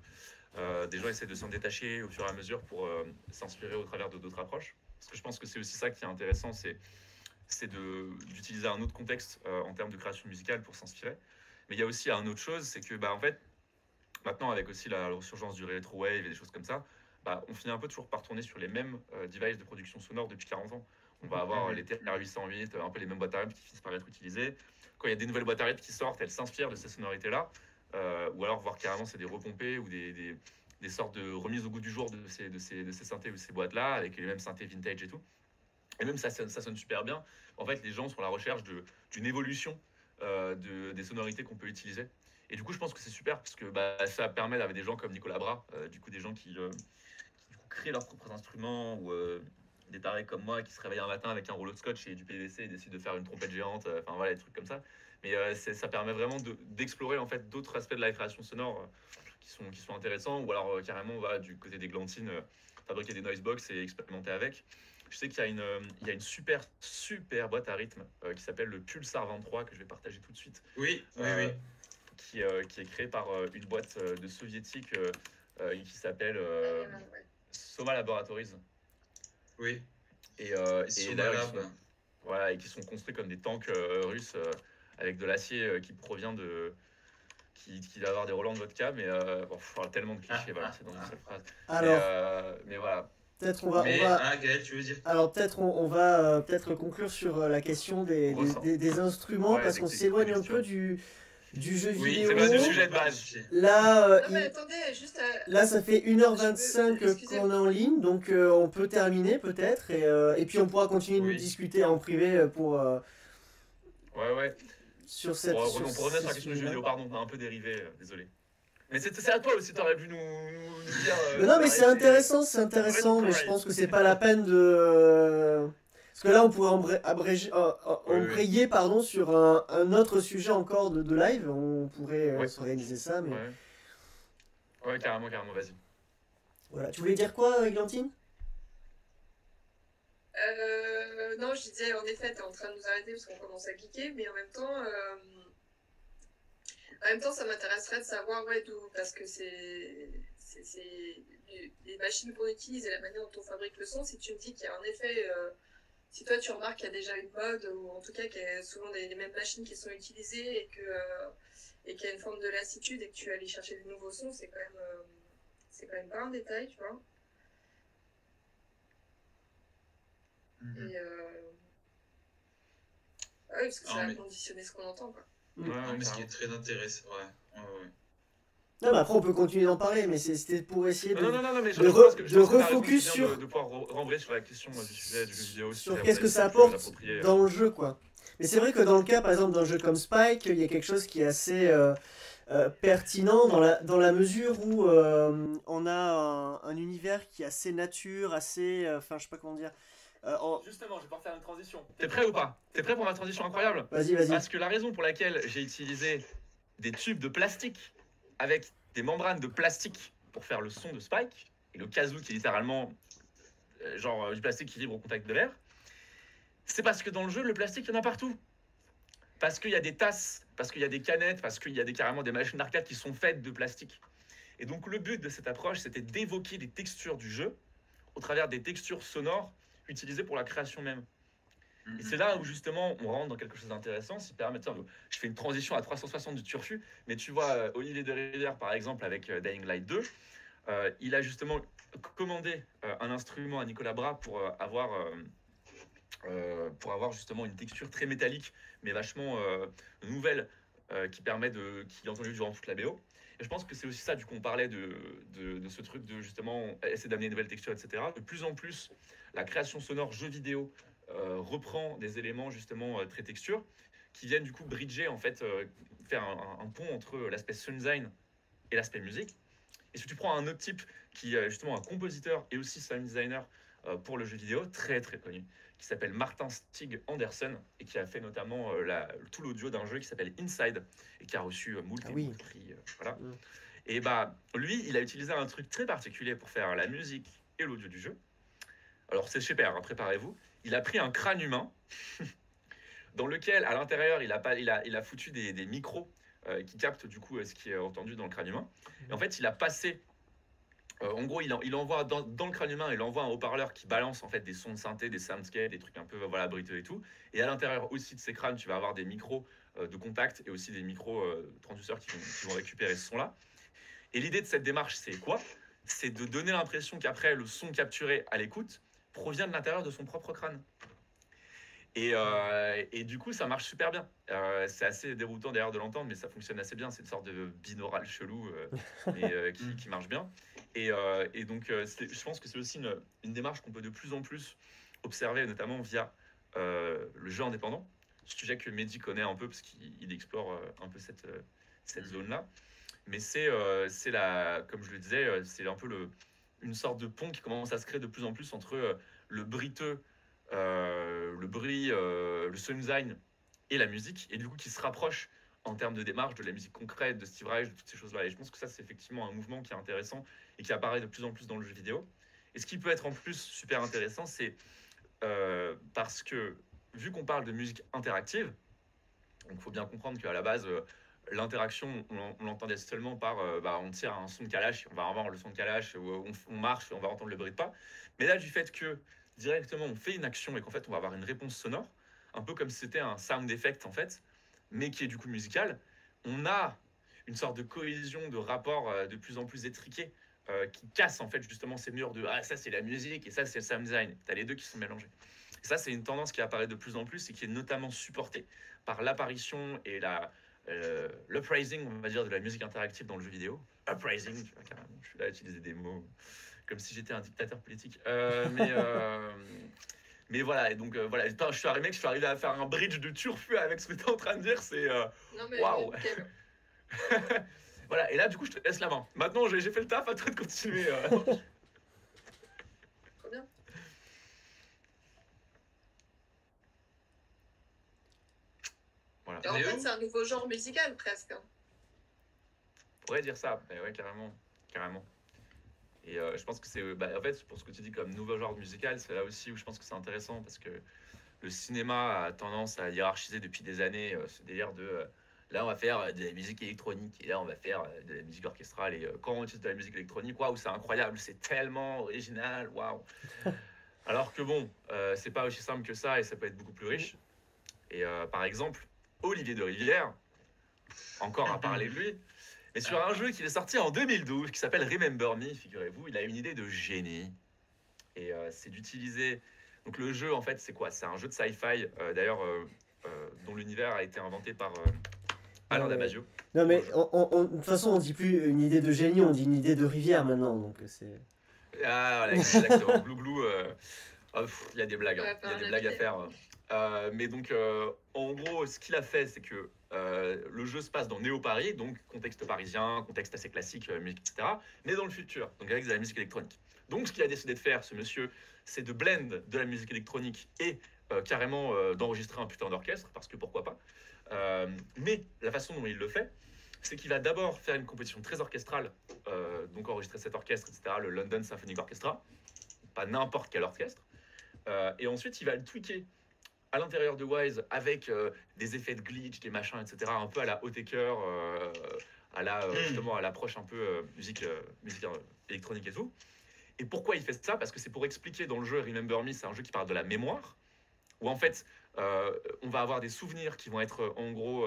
Des gens essaient de s'en détacher au fur et à mesure pour s'inspirer au travers d'autres approches. Parce que je pense que c'est aussi ça qui est intéressant, c'est d'utiliser un autre contexte en termes de création musicale pour s'inspirer. Mais il y a aussi une autre chose, c'est que en fait, maintenant avec aussi la resurgence du rétro-wave et des choses comme ça, on finit un peu toujours par tourner sur les mêmes devices de production sonore depuis 40 ans. On va avoir les TR-808, un peu les mêmes boîtes à rythme qui finissent par être utilisées. Quand il y a des nouvelles boîtes à rythme qui sortent, elles s'inspirent de ces sonorités-là. Ou alors, voire carrément, c'est des repompés ou des sortes de remises au goût du jour de ces synthés ou ces boîtes-là, avec les mêmes synthés vintage et tout. Et même ça sonne super bien. En fait, les gens sont à la recherche d'une évolution des sonorités qu'on peut utiliser. Et du coup, je pense que c'est super parce que ça permet d'avoir des gens comme Nicolas Bras, du coup, des gens qui créent leurs propres instruments ou des tarés comme moi qui se réveillent un matin avec un rouleau de scotch et du PVC et décident de faire une trompette géante, enfin voilà, des trucs comme ça. Mais ça permet vraiment d'explorer en fait d'autres aspects de la création sonore qui sont intéressants, ou alors carrément du côté des glantines, fabriquer des noisebox et expérimenter avec. Je sais qu'il y a une super boîte à rythme qui s'appelle le Pulsar 23 que je vais partager tout de suite. Oui. Qui est créé par une boîte de soviétique qui s'appelle Soma Laboratories. Oui. Et d'ailleurs, qui sont construits comme des tanks russes avec de l'acier qui provient qui doit avoir des relents de vodka, mais bon, tellement de clichés, voilà, c'est dans une seule phrase. Alors, Mais voilà. peut-être on Mais, va... Gaël, tu veux dire? Alors peut-être on va peut-être conclure sur la question des instruments, Ouais, parce qu'on s'éloigne un peu du jeu Oui, vidéo. C'est pas le sujet de base. Là, Non, mais attendez, juste là, ça fait 1h25 Excusez-moi. qu'on est en ligne, donc on peut terminer peut-être, et puis on pourra continuer de nous Oui. discuter en privé pour, Ouais. sur cette... Pour sur revenir sur la ce question du jeu sujet-là. vidéo, pardon, on a un peu dérivé, désolé. Mais c'est à toi aussi, t'aurais pu nous dire. Mais non, mais c'est d'arrêter. intéressant, mais je Right. pense que c'est pas la peine de... Parce que là, on pourrait embrayer pardon, sur un autre sujet encore de live, on pourrait Ouais. s'organiser ça, mais... Ouais, carrément, vas-y. Voilà. Tu voulais dire quoi, Églantine? Non, je disais, en effet, t'es en train de nous arrêter parce qu'on commence à geeker, mais en même temps, ça m'intéresserait de savoir d'où, parce que c'est les machines qu'on utilise et la manière dont on fabrique le son. Si tu me dis qu'il y a en effet, si toi tu remarques qu'il y a déjà une mode, ou en tout cas qu'il y a souvent les mêmes machines qui sont utilisées et qu'il y a une forme de lassitude et que tu vas aller chercher de nouveaux sons, c'est quand même pas un détail, tu vois. Et oui, parce que ça va conditionner ce qu'on entend, quoi. Non, mais ce qui est très intéressant, ouais. Non, mais après, on peut continuer d'en parler, mais c'était pour essayer de... Non, mais de pense que refocus sur... de pouvoir renvoyer sur la question du sujet du jeu vidéo. Sur qu'est-ce que ça apporte dans le jeu, quoi. Mais c'est vrai que dans le cas, par exemple, d'un jeu comme Spike, il y a quelque chose qui est assez pertinent dans la mesure où on a un univers qui est assez nature, assez... Enfin, je sais pas comment dire... Justement, je vais pouvoir faire une transition. T'es prêt ou pas? T'es prêt pour ma transition incroyable? Vas-y. Parce que la raison pour laquelle j'ai utilisé des tubes de plastique avec des membranes de plastique pour faire le son de Spike, et le kazoo qui est littéralement du plastique qui vibre au contact de l'air, c'est parce que dans le jeu, le plastique, il y en a partout. Parce qu'il y a des tasses, parce qu'il y a des canettes, parce qu'il y a carrément des machines d'arcade qui sont faites de plastique. Et donc le but de cette approche, c'était d'évoquer des textures du jeu au travers des textures sonores utilisées pour la création même. Et c'est là où justement on rentre dans quelque chose d'intéressant. Je fais une transition à 360 du turfu, mais tu vois Olivier de Rivière par exemple avec Dying Light 2, il a justement commandé un instrument à Nicolas Bras pour avoir justement une texture très métallique mais vachement nouvelle qui est entendue durant toute la BO. Et je pense que c'est aussi ça, du coup on parlait de ce truc de justement essayer d'amener une nouvelle texture, etc. De plus en plus, la création sonore jeu vidéo reprend des éléments justement très texture qui viennent du coup bridger, en fait, faire un pont entre l'aspect sound design et l'aspect musique. Et si tu prends un autre type qui est justement un compositeur et aussi sound designer pour le jeu vidéo, très très connu, qui s'appelle Martin Stig Andersen et qui a fait notamment tout l'audio d'un jeu qui s'appelle Inside et qui a reçu moult prix. Voilà. Et bah lui, il a utilisé un truc très particulier pour faire la musique et l'audio du jeu. Alors c'est super, hein, préparez-vous. Il a pris un crâne humain dans lequel, à l'intérieur, il a foutu des micros qui captent du coup ce qui est entendu dans le crâne humain. Et en fait, il a passé... en gros, il envoie dans le crâne humain, il envoie un haut-parleur qui balance en fait des sons de synthé, des soundscapes, des trucs un peu briteux et tout. Et à l'intérieur aussi de ces crânes, tu vas avoir des micros de contact et aussi des micros transduceurs qui vont récupérer ce son-là. Et l'idée de cette démarche, c'est quoi? C'est de donner l'impression qu'après, le son capturé à l'écoute provient de l'intérieur de son propre crâne. Et du coup, ça marche super bien. C'est assez déroutant d'ailleurs de l'entendre, mais ça fonctionne assez bien. C'est une sorte de binaural chelou, mais qui marche bien. Et donc, je pense que c'est aussi une démarche qu'on peut de plus en plus observer, notamment via le jeu indépendant. Sujet que Mehdi connaît un peu, parce qu'il explore un peu cette zone-là. Mais comme je le disais, c'est un peu une sorte de pont qui commence à se créer de plus en plus entre le briteux, le bruit, le sound design et la musique, et du coup qui se rapproche en termes de démarche de la musique concrète, de Steve Reich, de toutes ces choses-là. Et je pense que ça, c'est effectivement un mouvement qui est intéressant et qui apparaît de plus en plus dans le jeu vidéo. Et ce qui peut être en plus super intéressant, c'est parce que, vu qu'on parle de musique interactive, donc il faut bien comprendre qu'à la base, l'interaction, on l'entendait seulement par on tire un son de calache, on va avoir le son de calache, ou on marche, on va entendre le bruit de pas. Mais là, du fait que directement on fait une action et qu'en fait on va avoir une réponse sonore, un peu comme si c'était un sound effect en fait, mais qui est du coup musical, on a une sorte de cohésion, de rapport de plus en plus étriqué qui casse en fait justement ces murs de ah ça c'est la musique et ça c'est le sound design. T'as les deux qui sont mélangés. Et ça c'est une tendance qui apparaît de plus en plus et qui est notamment supportée par l'apparition et l'uprising, on va dire, de la musique interactive dans le jeu vidéo. Uprising, tu vois, carrément. Je suis là à utiliser des mots comme si j'étais un dictateur politique. Mais voilà, et donc voilà, je suis arrivé à faire un bridge de turfu avec ce que tu es en train de dire, c'est Non, mais waouh. nickel. Voilà, et là du coup je te laisse la main. Maintenant j'ai fait le taf, à toi de continuer. Trop bien. Voilà. Et en Léo fait, c'est un nouveau genre musical presque. Hein. On pourrait dire ça, mais ouais, carrément. Carrément. Et je pense que c'est, en fait, pour ce que tu dis comme nouveau genre musical, c'est là aussi où je pense que c'est intéressant parce que le cinéma a tendance à hiérarchiser depuis des années ce délire de là on va faire de la musique électronique et là on va faire de la musique orchestrale et quand on utilise de la musique électronique, waouh, c'est incroyable, c'est tellement original, waouh. Alors que bon, c'est pas aussi simple que ça et ça peut être beaucoup plus riche. Et par exemple, Olivier de Rivière, encore à parler de lui, mais sur un jeu qui est sorti en 2012 qui s'appelle Remember Me, figurez-vous, il a une idée de génie. Et c'est d'utiliser. Donc le jeu, en fait, c'est quoi? C'est un jeu de sci-fi, d'ailleurs, dont l'univers a été inventé par Alain Damasio. Non mais de toute façon on dit plus une idée de génie, on dit une idée de rivière maintenant, donc c'est... Ah voilà, exactement. Glouglou, il y a des blagues, hein. Ouais, Il y a des blagues à faire. Mais donc, en gros, ce qu'il a fait, c'est que le jeu se passe dans Néo-Paris, donc contexte parisien, contexte assez classique, musique, etc. Mais dans le futur, donc avec de la musique électronique. Donc, ce qu'il a décidé de faire, ce monsieur, c'est de blend de la musique électronique et carrément d'enregistrer un putain d'orchestre, parce que pourquoi pas. Mais la façon dont il le fait, c'est qu'il va d'abord faire une composition très orchestrale, donc enregistrer cet orchestre, etc., le London Symphonic Orchestra, pas n'importe quel orchestre. Et ensuite, il va le tweaker à l'intérieur de Wise avec des effets de glitch, des machins, etc., un peu à la Haut-Taker, justement à l'approche un peu musique électronique et tout. Et pourquoi il fait ça? Parce que c'est pour expliquer dans le jeu Remember Me, c'est un jeu qui parle de la mémoire, où en fait, on va avoir des souvenirs qui vont être en gros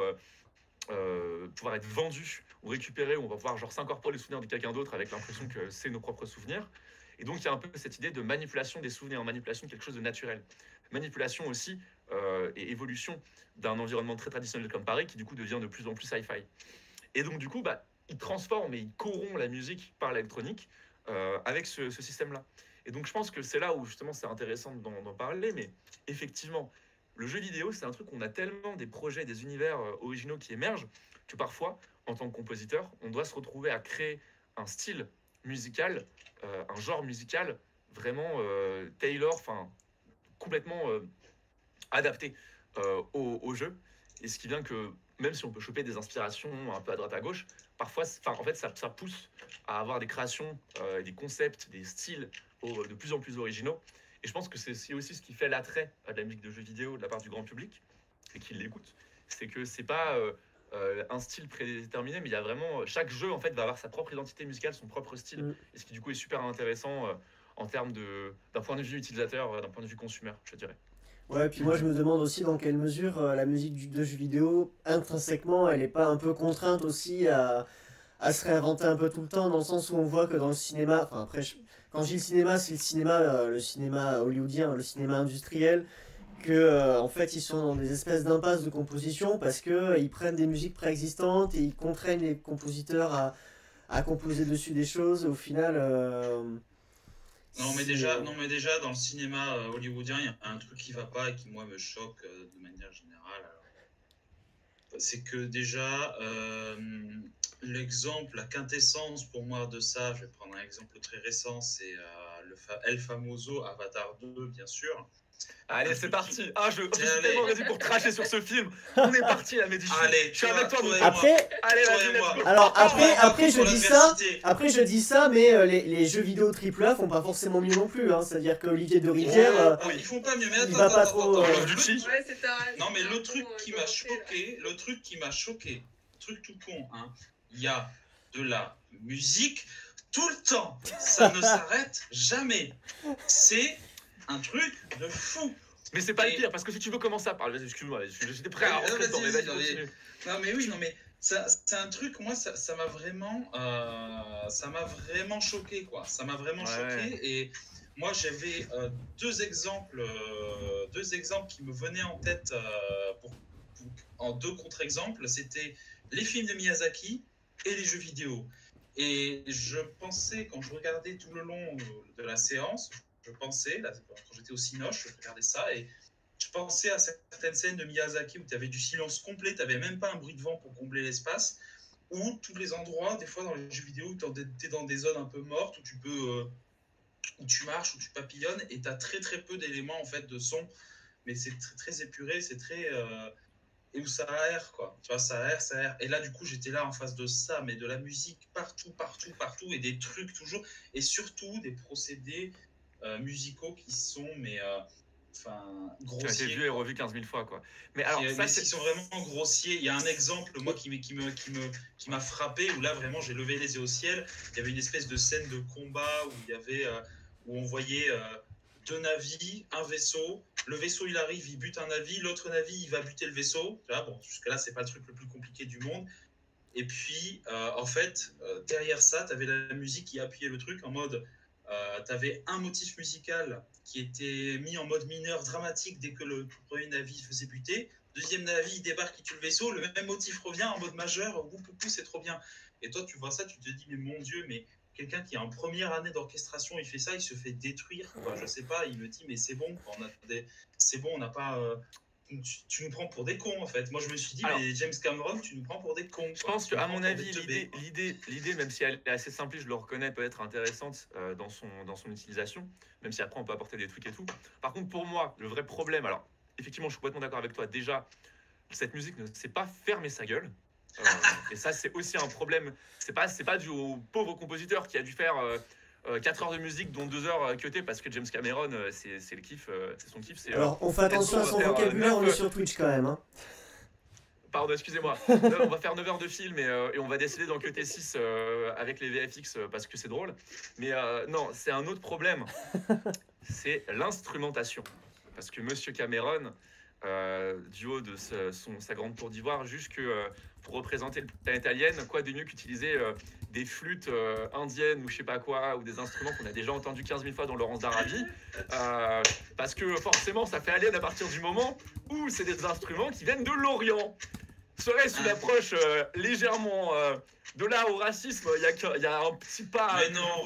pouvoir être vendus ou récupérés, où on va pouvoir genre s'incorporer les souvenirs de quelqu'un d'autre avec l'impression que c'est nos propres souvenirs. Et donc il y a un peu cette idée de manipulation des souvenirs, manipulation de quelque chose de naturel. Manipulation aussi et évolution d'un environnement très traditionnel comme Paris qui du coup devient de plus en plus sci-fi. Et donc du coup, il transforme et il corrompt la musique par l'électronique avec ce système-là. Et donc je pense que c'est là où justement c'est intéressant d'en parler, mais effectivement, le jeu vidéo, c'est un truc où on a tellement des projets, des univers originaux qui émergent que parfois, en tant que compositeur, on doit se retrouver à créer un style musical, un genre musical vraiment tailor, enfin complètement adapté au jeu. Et ce qui vient que même si on peut choper des inspirations un peu à droite à gauche, parfois, en fait, ça pousse à avoir des créations, des concepts, des styles de plus en plus originaux. Et je pense que c'est aussi ce qui fait l'attrait de la musique de jeux vidéo de la part du grand public et qui l'écoute. C'est que c'est pas un style prédéterminé, mais il y a vraiment chaque jeu en fait va avoir sa propre identité musicale, son propre style, et ce qui du coup est super intéressant en termes d'un point de vue utilisateur, d'un point de vue consommateur, je dirais. Ouais, puis moi je me demande aussi dans quelle mesure la musique de jeux vidéo, intrinsèquement, elle n'est pas un peu contrainte aussi à se réinventer un peu tout le temps, dans le sens où on voit que dans le cinéma, enfin après, quand je dis le cinéma, c'est le cinéma hollywoodien, le cinéma industriel, que en fait ils sont dans des espèces d'impasses de composition parce que ils prennent des musiques préexistantes et ils contraignent les compositeurs à composer dessus des choses. Au final, Non mais déjà, dans le cinéma hollywoodien, il y a un truc qui va pas et qui moi me choque de manière générale. C'est que déjà, l'exemple, la quintessence pour moi de ça, je vais prendre un exemple très récent, c'est El Famoso Avatar 2, bien sûr. Allez, c'est parti. Je suis tellement ready pour cracher sur ce film. On est parti, la Médici. Allez, je suis avec toi. Après, allez, vas-y. Alors après je dis ça, mais les jeux vidéo AAA font pas forcément mieux non plus. Hein. C'est-à-dire que Olivier de Rivière, ils font pas mieux. Mais il va pas trop. Non mais le truc qui m'a choqué, truc tout con, hein. Il y a de la musique tout le temps. Ça ne s'arrête jamais. C'est un truc de fou. Mais c'est pas le pire, parce que si tu veux commencer à parler, excuse-moi, j'étais prêt à rentrer dedans, mais vas-y, continue. Non mais oui, C'est un truc, moi, ça m'a vraiment choqué, quoi. Ça m'a vraiment choqué. Et moi, j'avais deux exemples qui me venaient en tête en deux contre-exemples. C'était les films de Miyazaki et les jeux vidéo. Et je pensais, quand je regardais tout le long de la séance, quand j'étais au Cinoche, je regardais ça et je pensais à certaines scènes de Miyazaki où tu avais du silence complet, tu n'avais même pas un bruit de vent pour combler l'espace, ou tous les endroits, des fois dans les jeux vidéo, où tu es dans des zones un peu mortes, où tu marches, où tu papillonnes, et tu as très très peu d'éléments en fait de son, mais c'est très, très épuré, c'est très... et où ça aère, quoi. Tu vois, ça aère. Et là, du coup, j'étais là en face de ça, mais de la musique partout, et des trucs toujours, et surtout des procédés musicaux qui sont, mais... grossiers. Qui a été vu et revu 15 000 fois, quoi. Mais alors, ils sont vraiment grossiers. Il y a un exemple, moi, qui m'a frappé, où là, vraiment, j'ai levé les yeux au ciel. Il y avait une espèce de scène de combat où on voyait deux navires, un vaisseau. Le vaisseau, il arrive, il bute un navire. L'autre navire, il va buter le vaisseau. Là, bon, jusque-là, c'est pas le truc le plus compliqué du monde. Et puis, en fait, derrière ça, tu avais la musique qui appuyait le truc en mode... tu avais un motif musical qui était mis en mode mineur dramatique dès que le premier navire faisait buter. Deuxième navire, il débarque, il tue le vaisseau. Le même motif revient en mode majeur. C'est trop bien. Et toi, tu vois ça, tu te dis, mais mon Dieu, mais quelqu'un qui est en première année d'orchestration, il fait ça, il se fait détruire. Quoi. Je sais pas, il me dit, mais c'est bon, c'est bon, on n'a pas... Tu nous prends pour des cons, en fait. Moi, je me suis dit, alors, mais James Cameron, tu nous prends pour des cons. Je pense qu'à mon avis, l'idée, même si elle est assez simple, je le reconnais, peut être intéressante dans son utilisation, même si après, on peut apporter des trucs et tout. Par contre, pour moi, le vrai problème, alors, effectivement, je suis complètement d'accord avec toi. Déjà, cette musique ne sait pas fermer sa gueule. Et ça, c'est aussi un problème. C'est pas dû au pauvre compositeur qui a dû faire 4 heures de musique, dont 2 heures cutées, parce que James Cameron, c'est le kiff, c'est son kiff. Alors, on fait attention à son vocabulaire, on est sur Twitch quand même. Hein. Pardon, excusez-moi. On va faire 9 heures de film et on va décider d'en cuter 6 avec les VFX parce que c'est drôle. Mais non, c'est un autre problème. C'est l'instrumentation. Parce que Monsieur Cameron, du haut de sa grande tour d'ivoire, jusque pour représenter le planète alien, quoi de mieux qu'utiliser des flûtes indiennes ou je sais pas quoi, ou des instruments qu'on a déjà entendus 15 000 fois dans Laurence d'Arabie, parce que forcément ça fait alien à partir du moment où c'est des instruments qui viennent de l'Orient. Serait sous l'approche légèrement de là au racisme, il y a un petit pas. Mais non,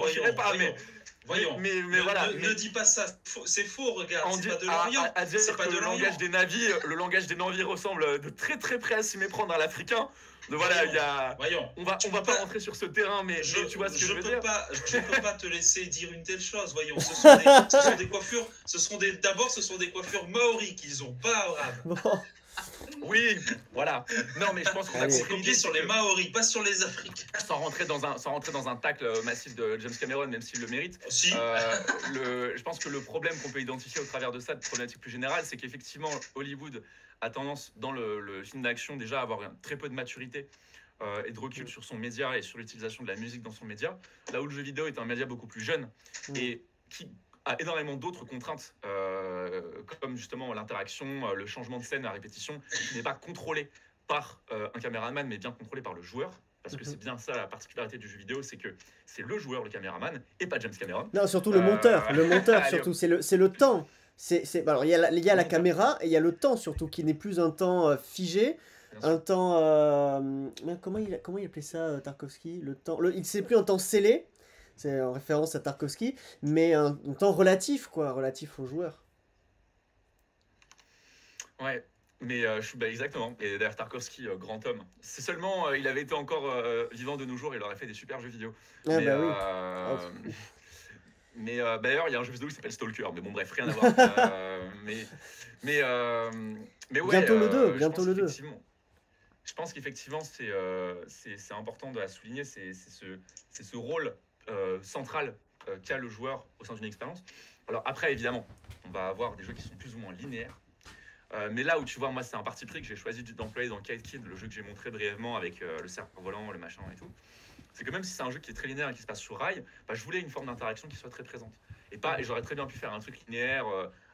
voyons. Mais voilà. Ne dis pas ça. C'est faux, regarde. C'est pas de l'Orient. C'est pas de le langage des navires ressemble de très très près à s'y méprendre à l'africain. Donc voilà, il y a. Voyons. On va pas rentrer sur ce terrain, mais tu vois ce que je veux dire. Je peux pas te laisser dire une telle chose. Voyons, ce sont des coiffures. D'abord, ce sont des coiffures maoris qu'ils ont, pas arabes. Oui, voilà. Non, mais je pense qu'on a compris sur les Maoris, pas sur les Africains. Sans rentrer dans un tacle massif de James Cameron, même s'il le mérite. Si. Je pense que le problème qu'on peut identifier au travers de ça, de problématique plus générale, c'est qu'effectivement, Hollywood a tendance, dans le film d'action, déjà à avoir très peu de maturité et de recul sur son média et sur l'utilisation de la musique dans son média. Là où le jeu vidéo est un média beaucoup plus jeune et qui a énormément d'autres contraintes, comme justement l'interaction, le changement de scène à répétition, qui n'est pas contrôlé par un caméraman, mais bien contrôlé par le joueur. Parce que c'est bien ça la particularité du jeu vidéo, c'est que c'est le joueur, le caméraman, et pas James Cameron. Non, surtout le monteur. Le monteur, surtout, c'est le temps. Alors, il y a la caméra, et il y a le temps, surtout, qui n'est plus un temps figé. Un temps... comment il appelait ça, Tarkovsky? C'est plus un temps scellé. C'est en référence à Tarkovsky, mais un temps relatif, quoi, relatif aux joueurs. Ouais, mais exactement. Et d'ailleurs, Tarkovsky, grand homme. C'est seulement, il avait été encore vivant de nos jours, il aurait fait des super jeux vidéo. Ah, mais oui. Mais d'ailleurs, il y a un jeu vidéo qui s'appelle Stalker, mais bon, bref, rien à voir. Mais ouais. Bientôt le 2, bientôt le 2. Je pense qu'effectivement, c'est important de la souligner, c'est ce rôle central qu'a le joueur au sein d'une expérience. Alors après, évidemment, on va avoir des jeux qui sont plus ou moins linéaires. Mais là où tu vois, moi, c'est un parti pris que j'ai choisi d'employer dans Kite Kid, le jeu que j'ai montré brièvement avec le cerf-volant, le machin et tout. C'est que même si c'est un jeu qui est très linéaire et qui se passe sur rail, je voulais une forme d'interaction qui soit très présente. Et j'aurais très bien pu faire un truc linéaire,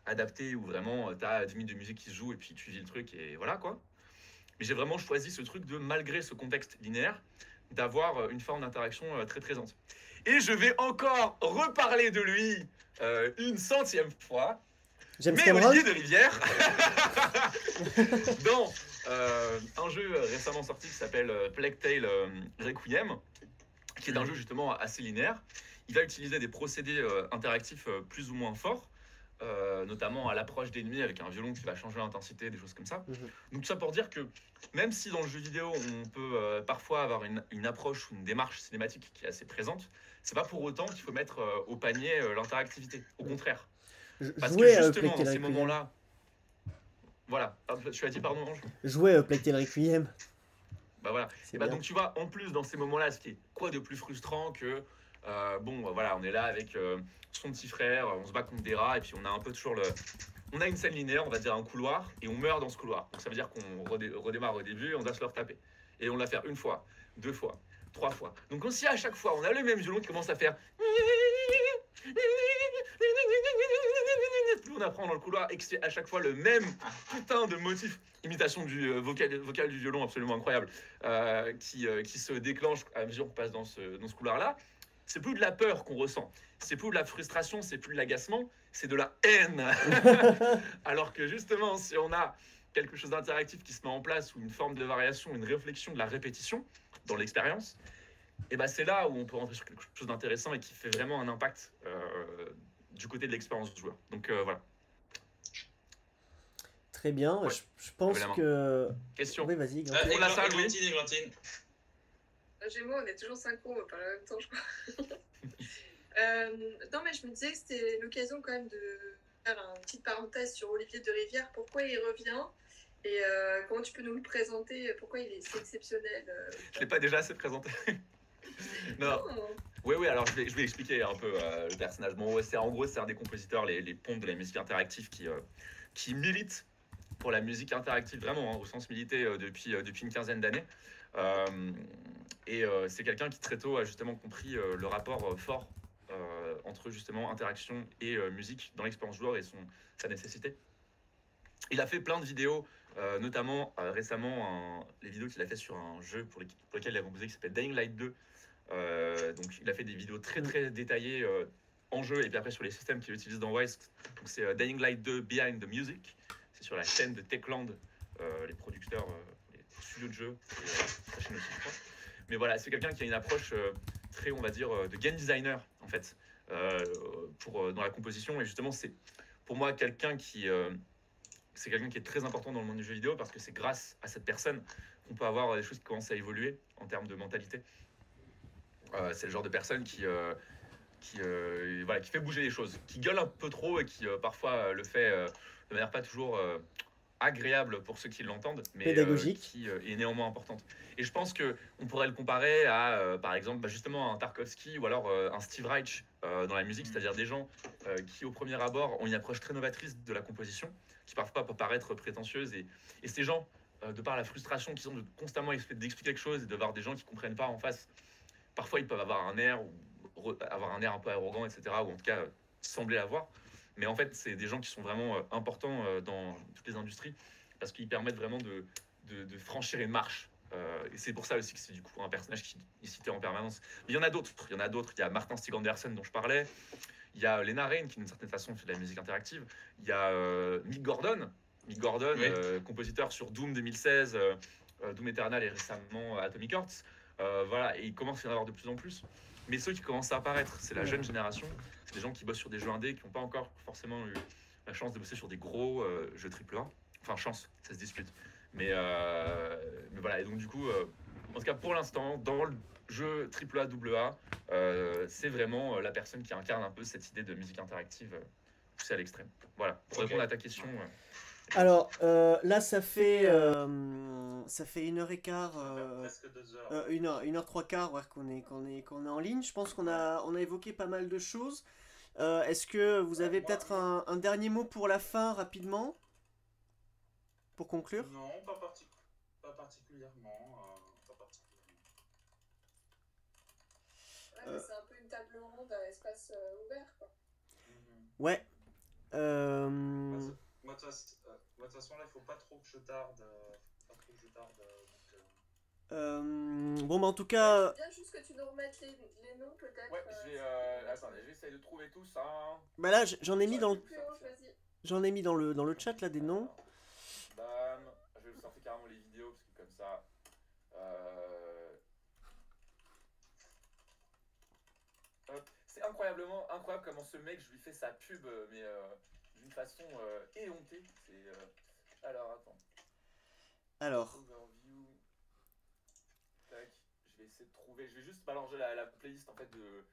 adapté, où vraiment, tu as 10 minutes de musique qui se joue et puis tu vis le truc et voilà quoi. Mais j'ai vraiment choisi ce truc de, malgré ce contexte linéaire, d'avoir une forme d'interaction très présente. Et je vais encore reparler de lui une 100e fois. James Mais Cameron. Olivier de Rivière, dans un jeu récemment sorti qui s'appelle Plague Tale Requiem, qui est un jeu justement assez linéaire, il va utiliser des procédés interactifs plus ou moins forts, notamment à l'approche d'ennemis avec un violon qui va changer l'intensité, des choses comme ça. Donc tout ça pour dire que même si dans le jeu vidéo on peut parfois avoir une approche ou une démarche cinématique qui est assez présente, c'est pas pour autant qu'il faut mettre au panier l'interactivité. Au contraire. Parce que Jouer à justement, Plague dans Tale ces Requiem. moments-là... Voilà. Ah, tu as dit pardon, Ange? Jouer à Plague Tale Requiem. Bah voilà. C'est Et bah bien. donc tu vois, en plus dans ces moments-là, ce qui est quoi de plus frustrant que... bon, voilà, on est là avec son petit frère, on se bat contre des rats, et puis on a un peu toujours le... On a une scène linéaire, on va dire un couloir, et on meurt dans ce couloir. Donc ça veut dire qu'on redémarre au début, et on doit se le retaper. Et on l'a fait une fois, 2 fois, 3 fois. Donc si à chaque fois, on a le même violon qui commence à faire... Plus on apprend dans le couloir et que c'est à chaque fois le même putain de motif, imitation du vocal du violon absolument incroyable, qui se déclenche à mesure qu'on passe dans ce couloir-là, c'est plus de la peur qu'on ressent, c'est plus de la frustration, c'est plus de l'agacement, c'est de la haine. Alors que justement, si on a quelque chose d'interactif qui se met en place, ou une forme de variation, une réflexion de la répétition dans l'expérience, et ben c'est là où on peut rentrer sur quelque chose d'intéressant et qui fait vraiment un impact du côté de l'expérience du joueur. Donc voilà. Très bien. Ouais. Je pense Levez la main. que. Question. Oui, vas-y. Ah, Pour la salle, oui. Églantine. Gémeaux, on est toujours synchro, on va parler en même temps, je crois. Non, mais je me disais que c'était l'occasion quand même de faire une petite parenthèse sur Olivier de Rivière. Pourquoi il revient et comment tu peux nous le présenter? Pourquoi il est si exceptionnel Je l'ai pas déjà assez présenté. Non. Oui, alors je vais expliquer un peu le personnage. Bon, en gros, c'est un des compositeurs, les pontes de la musique interactive qui milite pour la musique interactive, vraiment, hein, au sens milité depuis une quinzaine d'années. C'est quelqu'un qui très tôt a justement compris le rapport fort entre justement interaction et musique dans l'expérience joueur et sa nécessité. Il a fait plein de vidéos, notamment récemment les vidéos qu'il a fait sur un jeu pour lequel il a composé qui s'appelle Dying Light 2. Donc il a fait des vidéos très très détaillées en jeu et puis après sur les systèmes qu'il utilise dans Wise. Donc c'est Dying Light 2 Behind the Music. C'est sur la chaîne de Techland, les producteurs, les studios de jeux, et la chaîne aussi, je crois. Mais voilà, c'est quelqu'un qui a une approche très, on va dire, de game designer en fait, dans la composition. Et justement, c'est pour moi quelqu'un qui est très important dans le monde du jeu vidéo parce que c'est grâce à cette personne qu'on peut avoir des choses qui commencent à évoluer en termes de mentalité. C'est le genre de personne qui fait bouger les choses, qui gueule un peu trop et qui parfois le fait de manière pas toujours agréable pour ceux qui l'entendent, mais pédagogique, qui est néanmoins importante. Et je pense qu'on pourrait le comparer à, par exemple, justement un Tarkovsky ou alors un Steve Reich dans la musique, c'est-à-dire des gens qui, au premier abord, ont une approche très novatrice de la composition, qui parfois peut paraître prétentieuse. Et ces gens, de par la frustration qu'ils ont de constamment d'expliquer quelque chose et de voir des gens qui ne comprennent pas en face, parfois ils peuvent avoir un air un peu arrogant, etc., ou en tout cas sembler l'avoir. Mais en fait, c'est des gens qui sont vraiment importants dans toutes les industries parce qu'ils permettent vraiment de franchir une marche. Et c'est pour ça aussi que c'est du coup un personnage qui est cité en permanence. Mais il y en a d'autres. Il y a Martin Stig Andersen dont je parlais. Il y a Lena Raine qui d'une certaine façon fait de la musique interactive. Il y a Mick Gordon. Oui. Compositeur sur Doom 2016, Doom Eternal et récemment Atomic Hearts. Voilà, et il commence à y en avoir de plus en plus. Mais ceux qui commencent à apparaître, c'est la jeune génération. C'est des gens qui bossent sur des jeux indés, qui n'ont pas encore forcément eu la chance de bosser sur des gros jeux AAA. Enfin, chance, ça se dispute. Mais voilà, et donc du coup, en tout cas pour l'instant, dans le jeu AAA, c'est vraiment la personne qui incarne un peu cette idée de musique interactive poussée à l'extrême. Voilà, pour répondre à ta question. Alors, là, ça fait 1h15, Presque 2 heures. 1h03 ouais, qu'on est en ligne. Je pense qu'on a évoqué pas mal de choses. Est-ce que vous avez peut-être un dernier mot pour la fin, rapidement, pour conclure? Non, pas particulièrement. Ouais, mais c'est un peu une table ronde à espace ouvert, quoi. Ouais. Moi, de toute façon, là, il faut pas trop que je tarde. que je tarde. Bon, bah en tout cas, Bien juste que tu nous remettes les noms peut-être. Ouais, attendez, j'essaie de trouver tout ça. bah là, j'en ai mis dans le, Plus haut, vas-y. j'en ai mis dans le chat là des noms. Bam, je vais vous sortir carrément les vidéos parce que comme ça. Hop. C'est incroyablement incroyable comment ce mec, je lui fais sa pub, mais d'une façon éhontée. Alors attends. Alors, Overview. Tac. Je vais essayer de trouver. Je vais juste balancer la playlist en fait de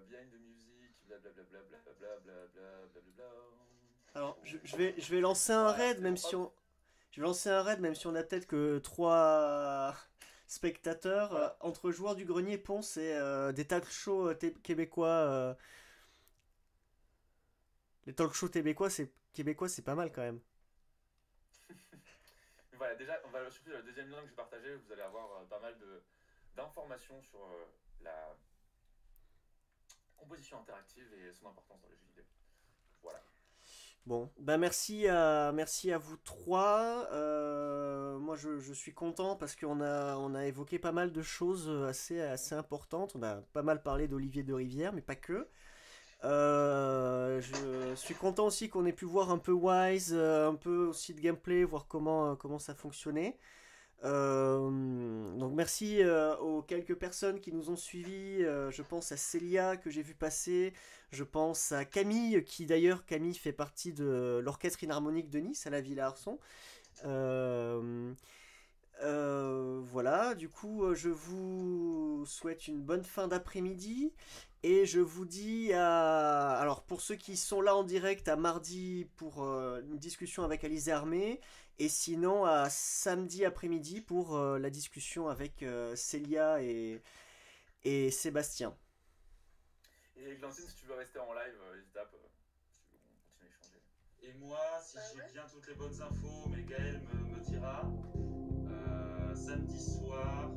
Behind the Music, blablabla, blablabla. alors je vais lancer un Voilà, raid c'est même bon, si hop. je vais lancer un raid même si on a peut-être que 3 spectateurs. Voilà. Entre joueurs du grenier, Ponce et des talk shows québécois. Les talk shows québécois, c'est pas mal quand même. Voilà, déjà, on va sur le deuxième lien que je vais partager. Vous allez avoir pas mal d'informations sur la composition interactive et son importance dans les jeux vidéo. Voilà. Bon, bah merci à vous trois. Moi, je suis content parce on a évoqué pas mal de choses assez importantes. On a pas mal parlé d'Olivier de Rivière, mais pas que. Je suis content aussi qu'on ait pu voir un peu Wise, un peu aussi de gameplay, voir comment ça fonctionnait. Donc merci aux quelques personnes qui nous ont suivis. Je pense à Célia que j'ai vu passer. Je pense à Camille qui d'ailleurs Camille fait partie de l'orchestre inharmonique de Nice à la Villa Arson. Euh, voilà, du coup je vous souhaite une bonne fin d'après-midi et je vous dis alors pour ceux qui sont là en direct à mardi pour une discussion avec Alizé Armé et sinon à samedi après-midi pour la discussion avec Célia et Sébastien. Et Glantine, si tu veux rester en live, n'hésite pas. On continue à échanger. Et moi, si j'ai bien toutes les bonnes infos, mais Gaël me dira, samedi soir,